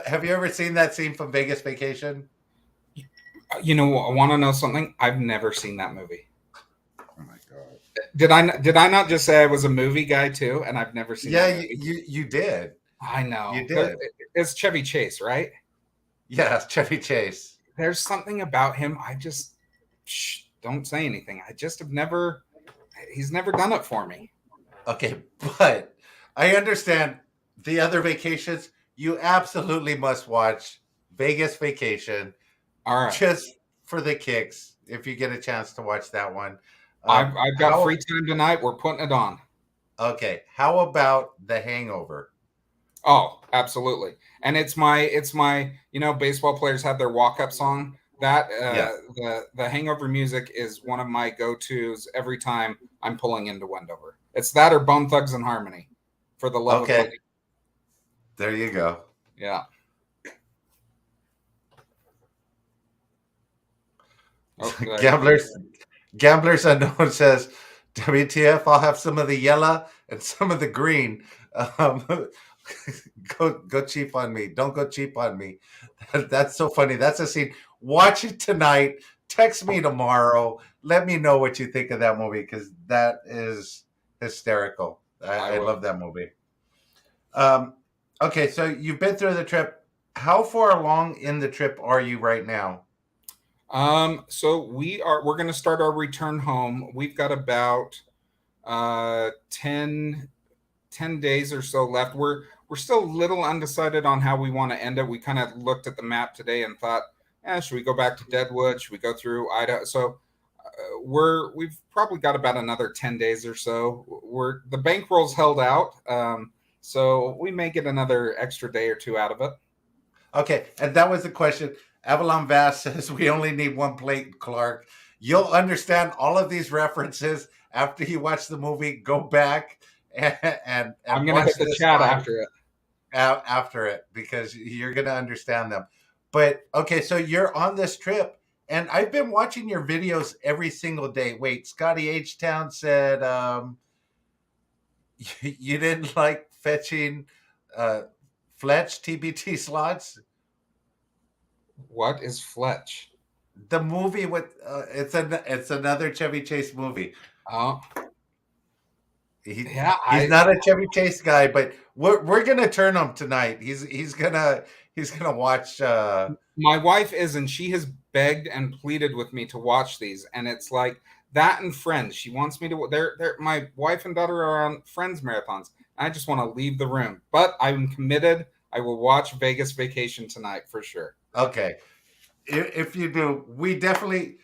Have you ever seen that scene from Vegas Vacation? I want to know something? I've never seen that movie. Oh my god! Did I not just say I was a movie guy too, and I've never seen Yeah, that movie? you did. I know. You did. It's Chevy Chase, right? Yeah, Chevy Chase. There's something about him. I just don't say anything. I just have never. He's never done it for me. Okay, but I understand the other vacations. You absolutely must watch Vegas Vacation All right. just for the kicks if you get a chance to watch that one. I've got free time tonight. We're putting it on. Okay, how about The Hangover? Oh, absolutely. And it's my baseball players have their walk-up song. That the Hangover music is one of my go-tos every time I'm pulling into Wendover. It's that or Bone Thugs and Harmony, for the love of money. There you go. Yeah. Oh, Gamblers Unknown says, WTF, I'll have some of the yellow and some of the green. Go cheap on me. Don't go cheap on me. That's so funny. That's a scene. Watch it tonight. Text me tomorrow. Let me know what you think of that movie because that is hysterical. I love that movie. Okay, so you've been through the trip. How far along in the trip are you right now? So we're going to start our return home. We've got about 10 days or so left. We're still a little undecided on how we want to end it. We kind of looked at the map today and thought, should we go back to Deadwood? Should we go through Idaho? So we've probably got about another 10 days or so. The bankroll's held out. So we may get another extra day or two out of it. Okay, and that was the question. Avalon Vass says we only need one plate, Clark. You'll understand all of these references after you watch the movie. Go back and I'm going to hit the chat after it. After it, because you're going to understand them. But okay, so you're on this trip, and I've been watching your videos every single day. Wait, Scotty H Town said you didn't like fetching Fletch TBT slots. What is Fletch? The movie with it's another Chevy Chase movie. Oh, he's not a Chevy Chase guy, but we're gonna turn him tonight. He's gonna watch. My wife is, and she has begged and pleaded with me to watch these, and it's like that and Friends. She wants me to. They're my wife and daughter are on Friends marathons. I just want to leave the room, but I'm committed. I will watch Vegas Vacation tonight for sure. Okay. If you do, we definitely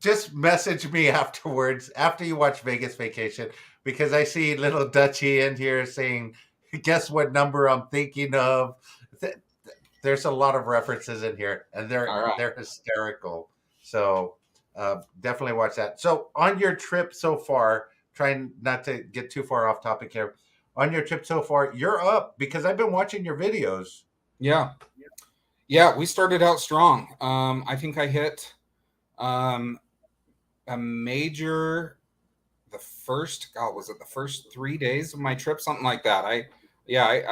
just message me afterwards after you watch Vegas Vacation because I see little Dutchy in here saying, guess what number I'm thinking of. There's a lot of references in here and they're hysterical. So definitely watch that. So on your trip so far, trying not to get too far off topic here, on your trip so far, you're up because I've been watching your videos. Yeah, we started out strong. I think I hit a major the first 3 days of my trip, something like that. I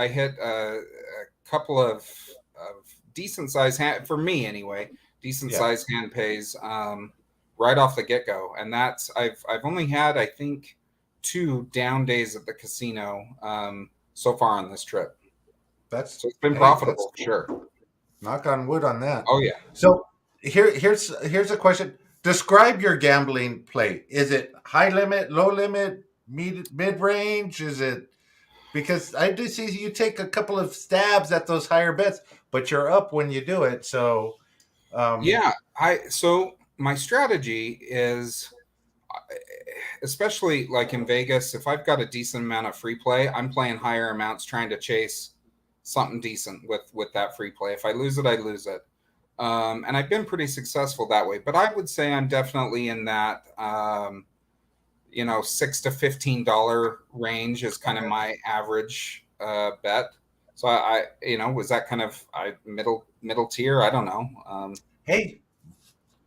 hit a couple of decent size hand, for me anyway, decent size hand pays. right off the get-go. And that's I've only had, I think, 2 down days at the casino so far on this trip. That's So it's been hey, that's profitable for sure. knock on wood on that. Oh yeah. So here's a question. Describe your gambling play. Is it high limit, low limit, mid range? Is it because I do see you take a couple of stabs at those higher bets, but you're up when you do it. So Yeah, so my strategy is, especially like in Vegas, if I've got a decent amount of free play, I'm playing higher amounts trying to chase something decent with that free play. If I lose it, I lose it. And I've been pretty successful that way. But I would say I'm definitely in that $6 to $15 range is kind of okay. my average bet. So was that kind of middle tier? I don't know. Hey,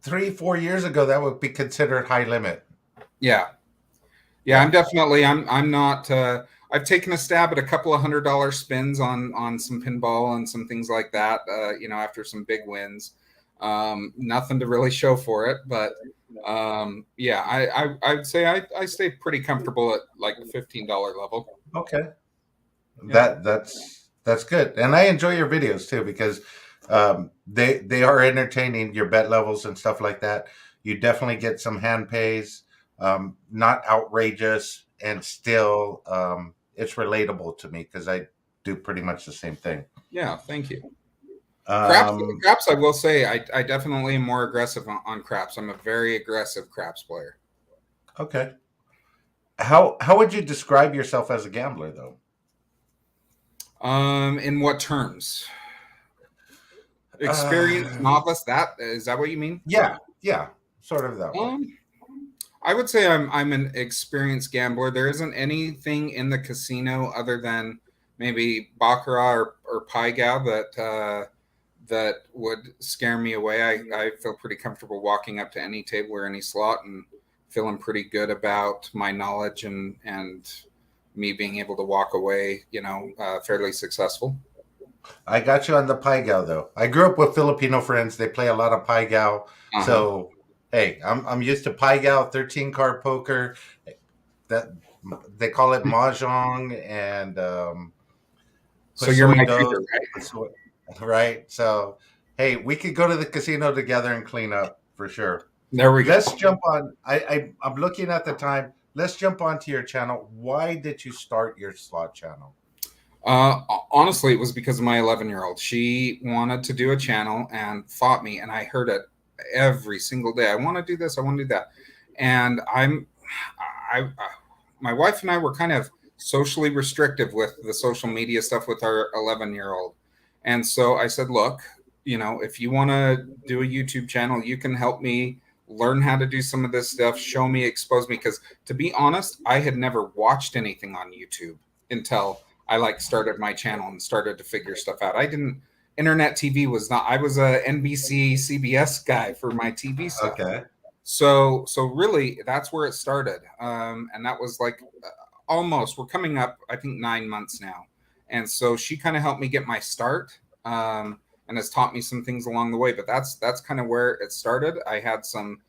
3-4 years ago that would be considered high limit. Yeah. Yeah, Yeah. I'm not I've taken a stab at a couple of $100 spins on some pinball and some things like that, after some big wins. Nothing to really show for it, but yeah, I would say I stay pretty comfortable at like the $15 level. Okay. Yeah. That's good. And I enjoy your videos too because they are entertaining, your bet levels and stuff like that. You definitely get some hand pays, not outrageous, and still it's relatable to me because I do pretty much the same thing. Yeah, thank you. Um, Craps, I will say I definitely am more aggressive on craps. I'm a very aggressive craps player. okay. How would you describe yourself as a gambler though? In what terms? Experienced Uh, novice? That is that what you mean? yeah, sort of that way. I would say I'm an experienced gambler. There isn't anything in the casino other than maybe baccarat or pai gow that would scare me away. I feel pretty comfortable walking up to any table or any slot and feeling pretty good about my knowledge and me being able to walk away, fairly successful. I got you on the pai gow though. I grew up with Filipino friends. They play a lot of pai gow. Uh-huh. So hey, I'm used to pai gow, 13 card poker. That they call it mahjong and So you're pasoy my dos. tutor, right? Right. So hey, we could go to the casino together and clean up for sure. There we go. Let's jump on. I'm looking at the time. Let's jump onto your channel. Why did you start your slot channel? Honestly, it was because of my 11-year-old. She wanted to do a channel and fought me, and I heard it every single day. I want to do this. I want to do that. And my wife and I were kind of socially restrictive with the social media stuff with our 11-year-old. And so I said, look, if you want to do a YouTube channel, you can help me learn how to do some of this stuff, show me, expose me. Because to be honest, I had never watched anything on YouTube until I started my channel and started to figure stuff out. Internet TV was not, I was a NBC, CBS guy for my TV stuff. Okay. So really that's where it started. And that was like we're coming up, I think 9 months now. And so she kind of helped me get my start. And has taught me some things along the way, but that's kind of where it started. I had some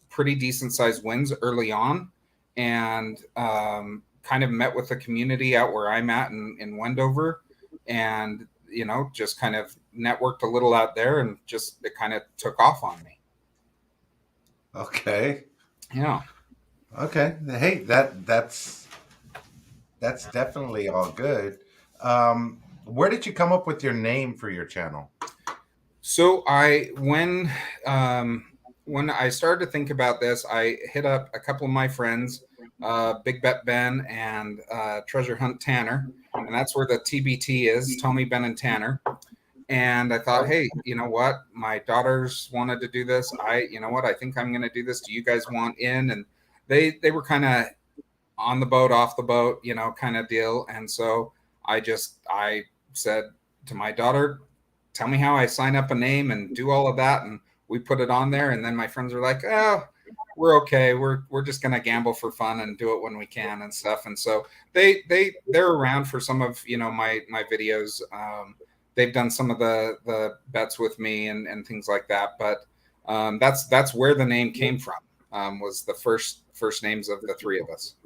pretty decent sized wins early on, and kind of met with the community out where I'm at in Wendover, and just kind of networked a little out there, and just it kind of took off on me. Okay. Yeah. Okay. Hey, that's definitely all good. Where did you come up with your name for your channel? So when I started to think about this, I hit up a couple of my friends, Big Bet Ben and Treasure Hunt Tanner, and that's where the TBT is, Tommy, Ben, and Tanner. And I thought, hey, you know what? My daughters wanted to do this. I think I'm going to do this. Do you guys want in? And they were kind of on the boat, off the boat, kind of deal. And so I said to my daughter, tell me how I sign up a name and do all of that. And we put it on there. And then my friends were like, oh, we're okay. We're just going to gamble for fun and do it when we can and stuff. And so they're around for some of, my videos. They've done some of the bets with me and things like that. But That's where the name came from. Was the first names of the three of us.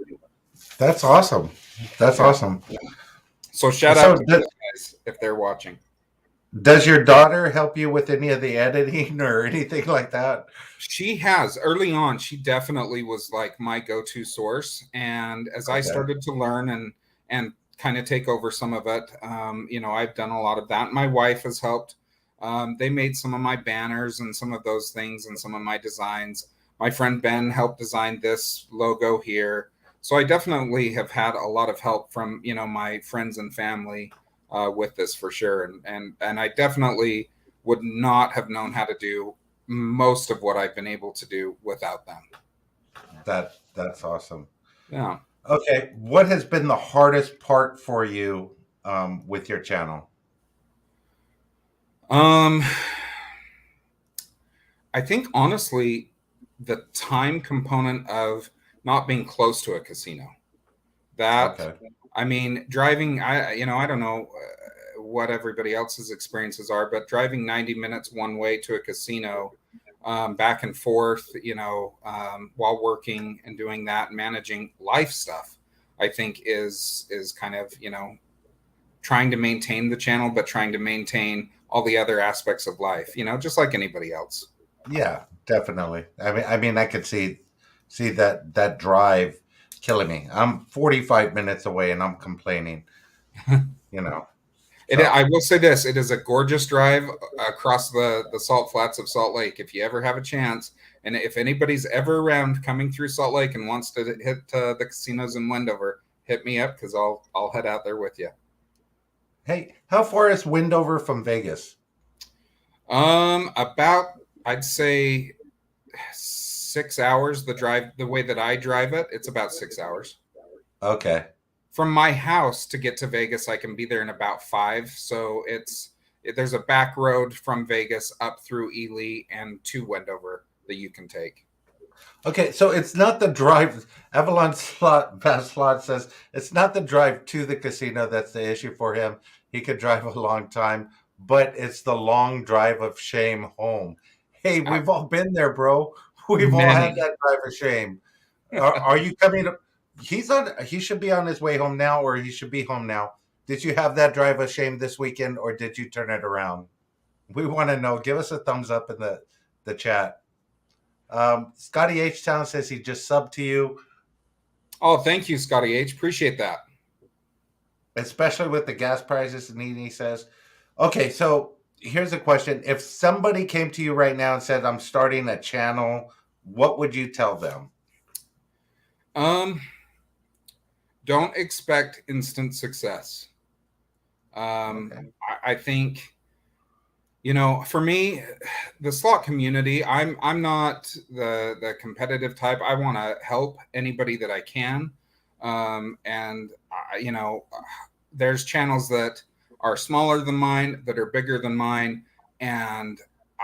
That's awesome. That's Yeah. awesome. So shout So, out to those guys if they're watching. does your daughter help you with any of the editing or anything like that? She has early on. She definitely was like my go-to source, and as I Okay. started to learn and kind of take over some of it, I've done a lot of that. My wife has helped. They made some of my banners and some of those things and some of my designs. My friend Ben helped design this logo here. So I definitely have had a lot of help from my friends and family with this for sure, and I definitely would not have known how to do most of what I've been able to do without them. That's awesome. Yeah. Okay, what has been the hardest part for you with your channel? Um, I think honestly, the time component of not being close to a casino. That, Okay. I mean, driving. I don't know what everybody else's experiences are, but driving 90 minutes one way to a casino, back and forth, while working and doing that, and managing life stuff, I think is kind of trying to maintain the channel, but trying to maintain all the other aspects of life, just like anybody else. Yeah, definitely. I could see that drive killing me. I'm 45 minutes away and I'm complaining, you know. I So, will say this: it is a gorgeous drive across the Salt Flats of Salt Lake. If you ever have a chance, and if anybody's ever around coming through Salt Lake and wants to hit the casinos in Wendover, hit me up because I'll head out there with you. hey, how far is Windover from Vegas? About I'd say 6 hours. The drive, the way that I drive it, it's about 6 hours. Okay. From my house to get to Vegas, I can be there in about 5. So there's a back road from Vegas up through Ely and to Wendover that you can take. Okay, so it's not the drive. Avalon Slot says it's not the drive to the casino that's the issue for him. He could drive a long time, but it's the long drive of shame home. Hey, Uh, we've all been there, bro. We've all had Many. that drive of shame. Are you coming to? He's on. He should be on his way home now, or he should be home now. Did you have that drive of shame this weekend, or did you turn it around? We want to know. Give us a thumbs up in the chat. Scotty H Town says he just subbed to you, Oh, thank you, Scotty H. Appreciate that. especially with the gas prices. And he says, okay, so here's a question. If somebody came to you right now and said, I'm starting a channel, what would you tell them? Um, don't expect instant success. Okay. I think for me, the slot community, I'm not the competitive type. I want to help anybody that I can, and there's channels that are smaller than mine, that are bigger than mine, and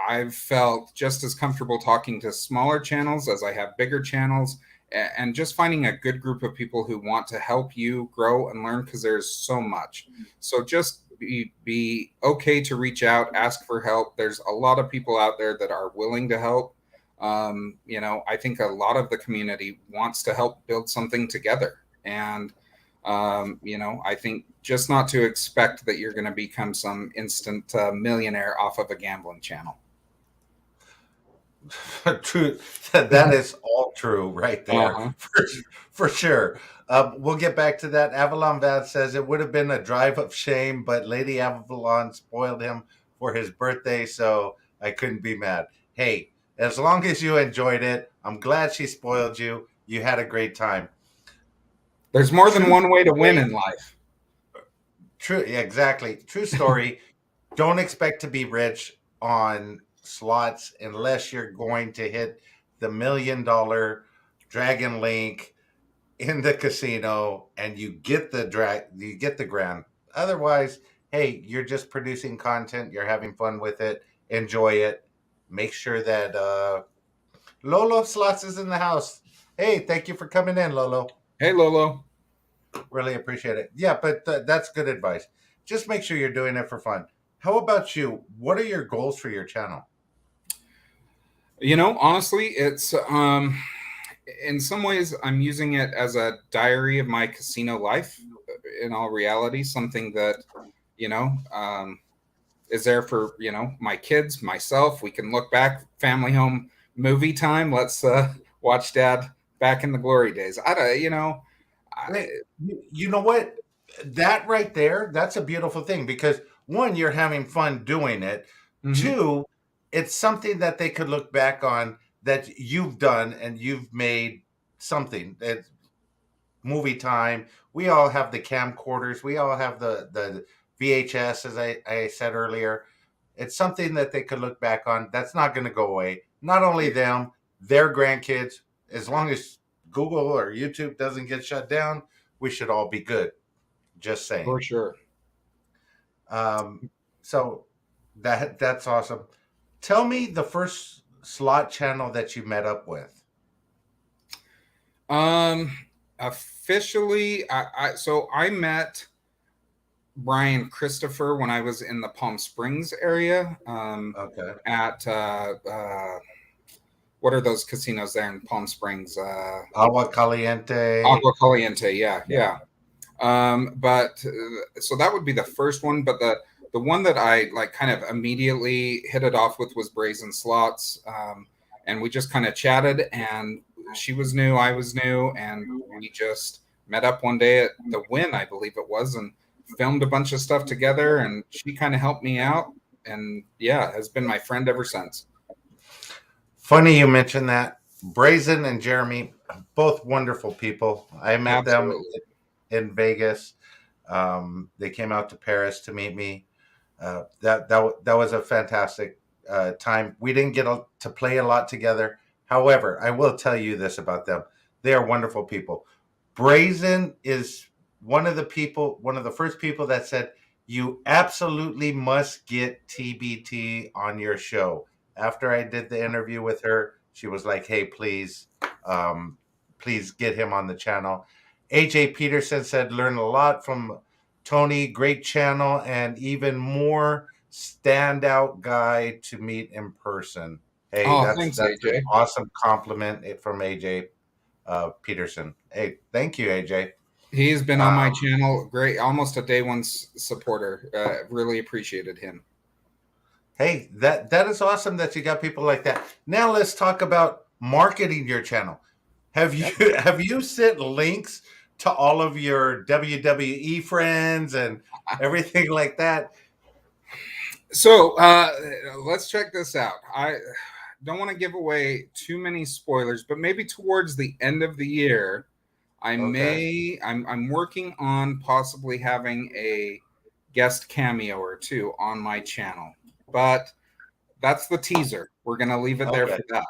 I've felt just as comfortable talking to smaller channels as I have bigger channels, and just finding a good group of people who want to help you grow and learn, because there's so much. So just be okay to reach out, ask for help. There's a lot of people out there that are willing to help. I think a lot of the community wants to help build something together. And, I think just not to expect that you're going to become some instant millionaire off of a gambling channel. True. That is all true right there, Uh-huh. for sure. We'll get back to that. Avalon Vad says it would have been a drive of shame, but Lady Avalon spoiled him for his birthday, so I couldn't be mad. Hey, as long as you enjoyed it, I'm glad she spoiled you. You had a great time. There's more than True one way to win story. in life. True, yeah, exactly. True story. Don't expect to be rich on slots unless you're going to hit the $1 million Dragon Link in the casino and you get the grand. Otherwise, hey, you're just producing content, you're having fun with it, enjoy it. Make sure that Lolo Slots is in the house. Hey, thank you for coming in, Lolo. Hey, Lolo. Really appreciate it. Yeah, but that's good advice. Just make sure you're doing it for fun. How about you? What are your goals for your channel? Honestly, it's in some ways I'm using it as a diary of my casino life. In all reality, something that you know um, is there for my kids, myself. We can look back, family home movie time. Let's watch Dad back in the glory days. I don't, I, Wait, you know what? That right there, that's a beautiful thing because one, you're having fun doing it. mhm. Two, it's something that they could look back on that you've done and you've made something. It's movie time. We all have the camcorders. We all have the VHS, as I said earlier. It's something that they could look back on. That's not going to go away. Not only them, their grandkids. As long as Google or YouTube doesn't get shut down, we should all be good. Just saying. For sure. Um, so that's awesome. Tell me the first slot channel that you met up with. Um, Officially, I met Brian Christopher when I was in the Palm Springs area. Okay. At What are those casinos there in Palm Springs? Agua Caliente. Agua Caliente. Yeah, Yeah. yeah. But so that would be the first one. But the one that I like kind of immediately hit it off with was Brazen Slots, and we just kind of chatted. And she was new, I was new, and we just met up one day at the Win, I believe it was, and filmed a bunch of stuff together. And she kind of helped me out, and yeah, has been my friend ever since. Funny you mentioned that. Brazen and Jeremy, both wonderful people. I met them Absolutely, in Vegas. They came out to Paris to meet me. That was a fantastic time. We didn't get to play a lot together. However, I will tell you this about them: they are wonderful people. Brazen is one of the first people that said, "You absolutely must get TBT on your show." After I did the interview with her, she was like, "Hey, um, please get him on the channel." AJ Peterson said, "Learn a lot from Tony, great channel, and even more standout guy to meet in person." Hey, oh, that's thanks, that's an AJ. awesome compliment from AJ Peterson. Hey, thank you, AJ. He's been on my Um, channel, great, almost a day one supporter. Really appreciated him. hey, that is awesome that you got people like that. Now let's talk about marketing your channel. Have you Yep. have you sent links to all of your WWE friends and everything like that? So let's check this out. I don't want to give away too many spoilers, but maybe towards the end of the year, Okay. I'm working on possibly having a guest cameo or two on my channel. But that's the teaser. We're gonna leave it there Okay. for that.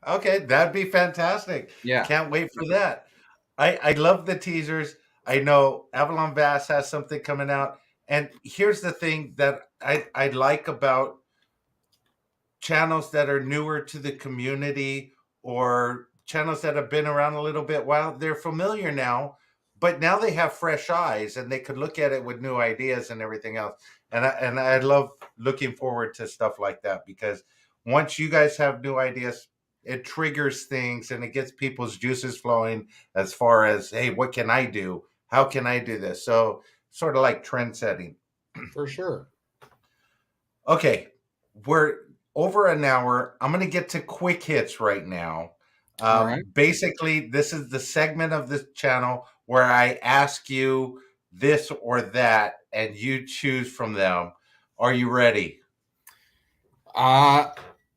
Okay, that'd be fantastic. Yeah, Can't wait for that. I love the teasers. I know Avalon Bass has something coming out. And here's the thing that I like about channels that are newer to the community or channels that have been around a little bit while they're familiar now, but now they have fresh eyes and they could look at it with new ideas and everything else. And I love looking forward to stuff like that because once you guys have new ideas, it triggers things and it gets people's juices flowing as far as, hey, what can I do? How can I do this? So sort of like trend setting. for sure. Okay, we're over an hour. I'm going to get to quick hits right now. All right. Basically, this is the segment of this channel where I ask you this or that, and you choose from them. Are you ready? Uh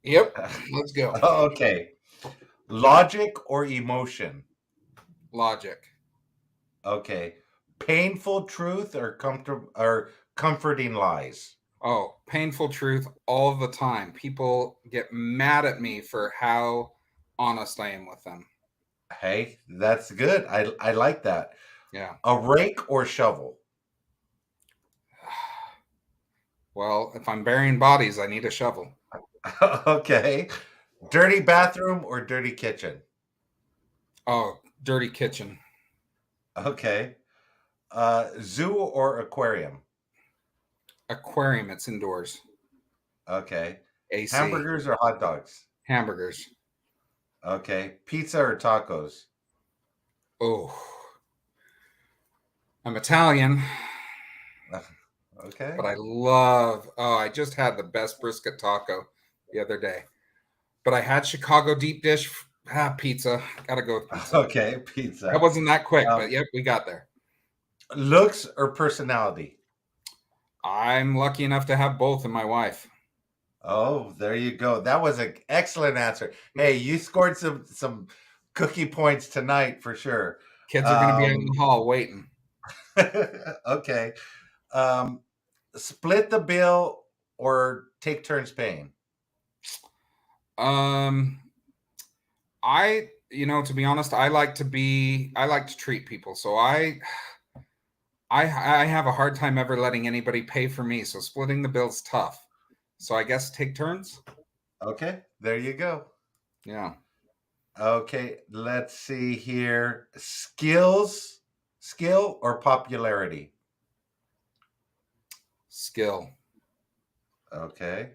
yep. Let's go. Okay. Logic or emotion? Logic. Okay. Painful truth or comforting lies? Oh, painful truth all the time. People get mad at me for how honest I am with them. Hey, that's good. I like that. Yeah. A rake or shovel? Well, if I'm burying bodies, I need a shovel. Okay. Dirty bathroom or dirty kitchen? Oh, dirty kitchen. Okay. Zoo or aquarium? Aquarium, it's indoors. Okay. AC. Hamburgers or hot dogs? Hamburgers. Okay. Pizza or tacos? Oh, I'm Italian, Okay. but I love. Oh, I just had the best brisket taco the other day. But I had Chicago deep dish pizza. Gotta go with pizza. Okay. That Pizza. wasn't that quick, Um, but yep, we got there. looks or personality? I'm lucky enough to have both in my wife. Oh, there you go. That was an excellent answer. Hey, you scored some cookie points tonight for sure. Kids are going to be out in the hall waiting. Okay. Um, split the bill or take turns paying? To be honest, I like to treat people. So I have a hard time ever letting anybody pay for me. So splitting the bill's tough. So I guess take turns. Okay, there you go. Yeah. Okay, let's see here. Skill or popularity? Skill. Okay.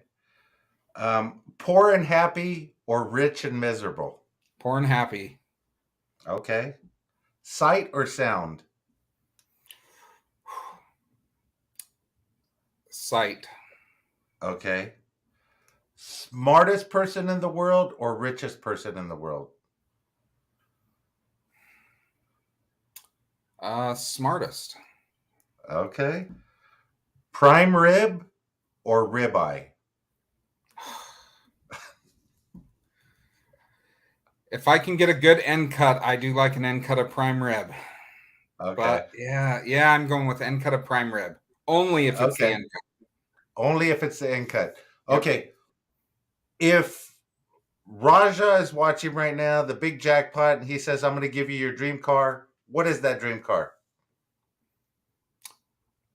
Poor and happy or rich and miserable? Poor and happy. Okay. Sight or sound? Sight. Okay. Smartest person in the world or richest person in the world? Smartest. Okay. Prime rib or ribeye? If I can get a good end cut, I do like an end cut of prime rib. Okay. But yeah, I'm going with end cut of prime rib. Only if it's the Okay. end cut. Only if it's the end cut. Yep. Okay. If Raja is watching right now, the big jackpot, and he says, I'm going to give you your dream car, what is that dream car?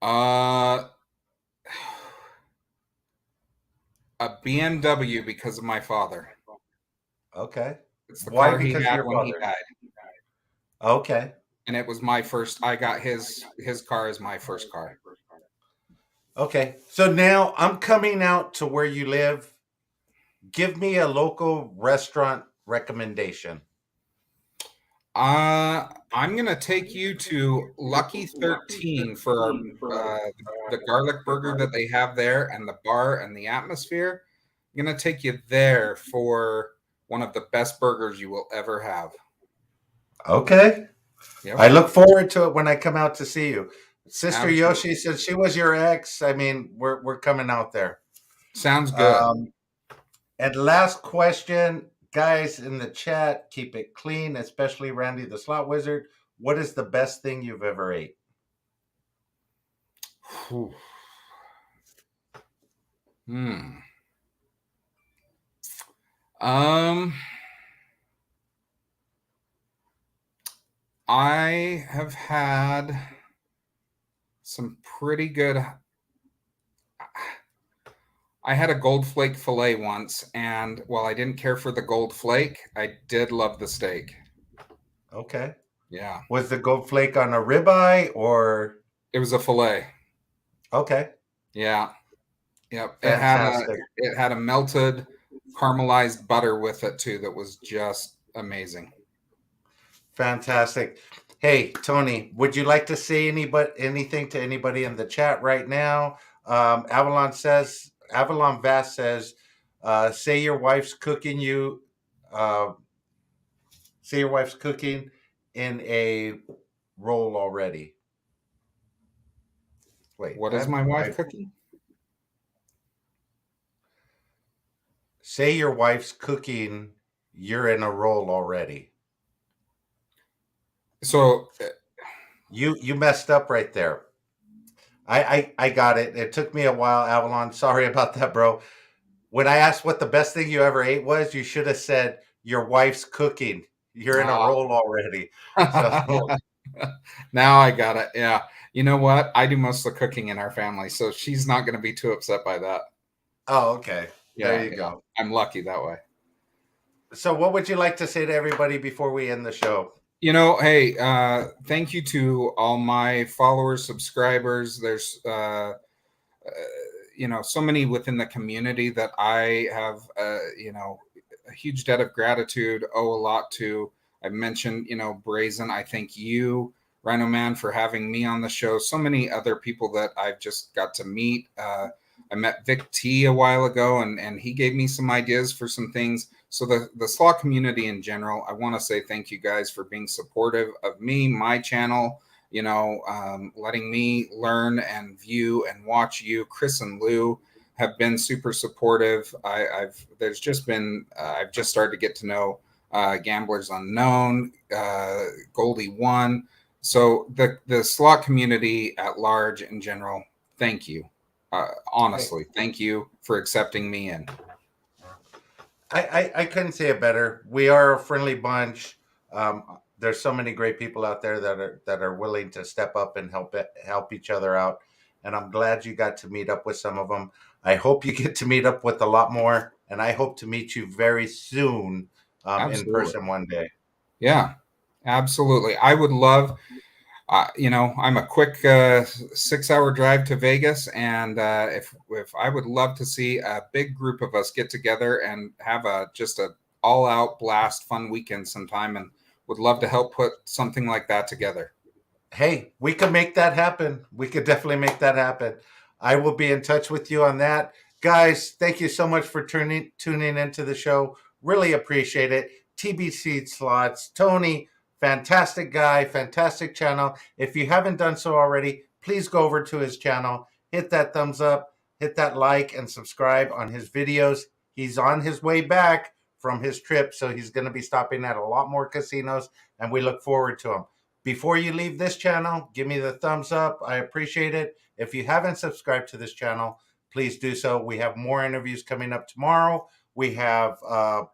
A BMW because of my father. Okay. It's the Why? car he Because of had your when he father. died. Okay. And it was my first. I got his car as my first car. Okay. So now I'm coming out to where you live. Give me a local restaurant recommendation. I'm gonna take you to Lucky 13 for the garlic burger that they have there, and the bar and the atmosphere. I'm gonna take you there for one of the best burgers you will ever have. Okay. Yep. I look forward to it when I come out to see you. Sister Absolutely. Yoshi said she was your ex. I mean, we're coming out there. Sounds good. And last question, guys in the chat, keep it clean, especially Randy the Slot Wizard. What is the best thing you've ever ate? I have had some pretty good. I had a gold flake fillet once, and while I didn't care for the gold flake, I did love the steak. Okay. Yeah. Was the gold flake on a ribeye or? It was a fillet. Okay. Yeah. Yep. Fantastic. It had a melted caramelized butter with it too that was just amazing. Fantastic. Hey, Tony, would you like to say anything to anybody in the chat right now? Avalon Vast says, say your wife's cooking in a roll already. Wait, what is my wife cooking? Say your wife's cooking, you're in a roll already. So you messed up right there. I got it. It took me a while, Avalon. Sorry about that, bro. When I asked what the best thing you ever ate was, you should have said your wife's cooking. You're in a roll already. So now I got it. Yeah. You know what? I do most of the cooking in our family, so she's not going to be too upset by that. Oh, okay. Yeah, there you go. I'm lucky that way. So what would you like to say to everybody before we end the show? Hey, thank you to all my followers, subscribers. There's, so many within the community that I have, huge debt of gratitude, owe a lot to. I mentioned, Brazen. I thank you, RhinoMan, for having me on the show. So many other people that I've just got to meet. I met Vic T a while ago, and he gave me some ideas for some things. So the slot community in general, I want to say thank you guys for being supportive of me, my channel, letting me learn and view and watch you. Chris and Lou have been super supportive. I've just started to get to know Gamblers Unknown, Goldie One. So the slot community at large in general, thank you. Honestly, thank you for accepting me in. I couldn't say it better. We are a friendly bunch. There's so many great people out there that are willing to step up and help each other out. And I'm glad you got to meet up with some of them. I hope you get to meet up with a lot more. And I hope to meet you very soon in person one day. Yeah, absolutely. I would love. I'm a quick 6-hour drive to Vegas, and if I would love to see a big group of us get together and have just a all out blast, fun weekend sometime, and would love to help put something like that together. Hey, we could make that happen. We could definitely make that happen. I will be in touch with you on that. Guys, thank you so much for tuning into the show. Really appreciate it. TBC Slots, Tony, fantastic guy, fantastic channel. If you haven't done so already, please go over to his channel, hit that thumbs up, hit that like, and subscribe on his videos. He's on his way back from his trip, so he's going to be stopping at a lot more casinos, and we look forward to him. Before you leave this channel, give me the thumbs up. I appreciate it. If you haven't subscribed to this channel, please do so. We have more interviews coming up tomorrow. We have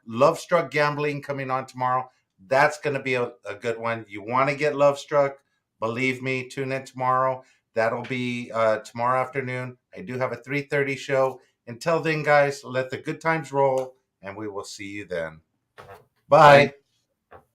Love Struck Gambling coming on tomorrow. That's going to be a good one. You want to get love struck? Believe me, tune in tomorrow. That'll be tomorrow afternoon. I do have a 3:30 show. Until then, guys, let the good times roll, and we will see you then. Bye.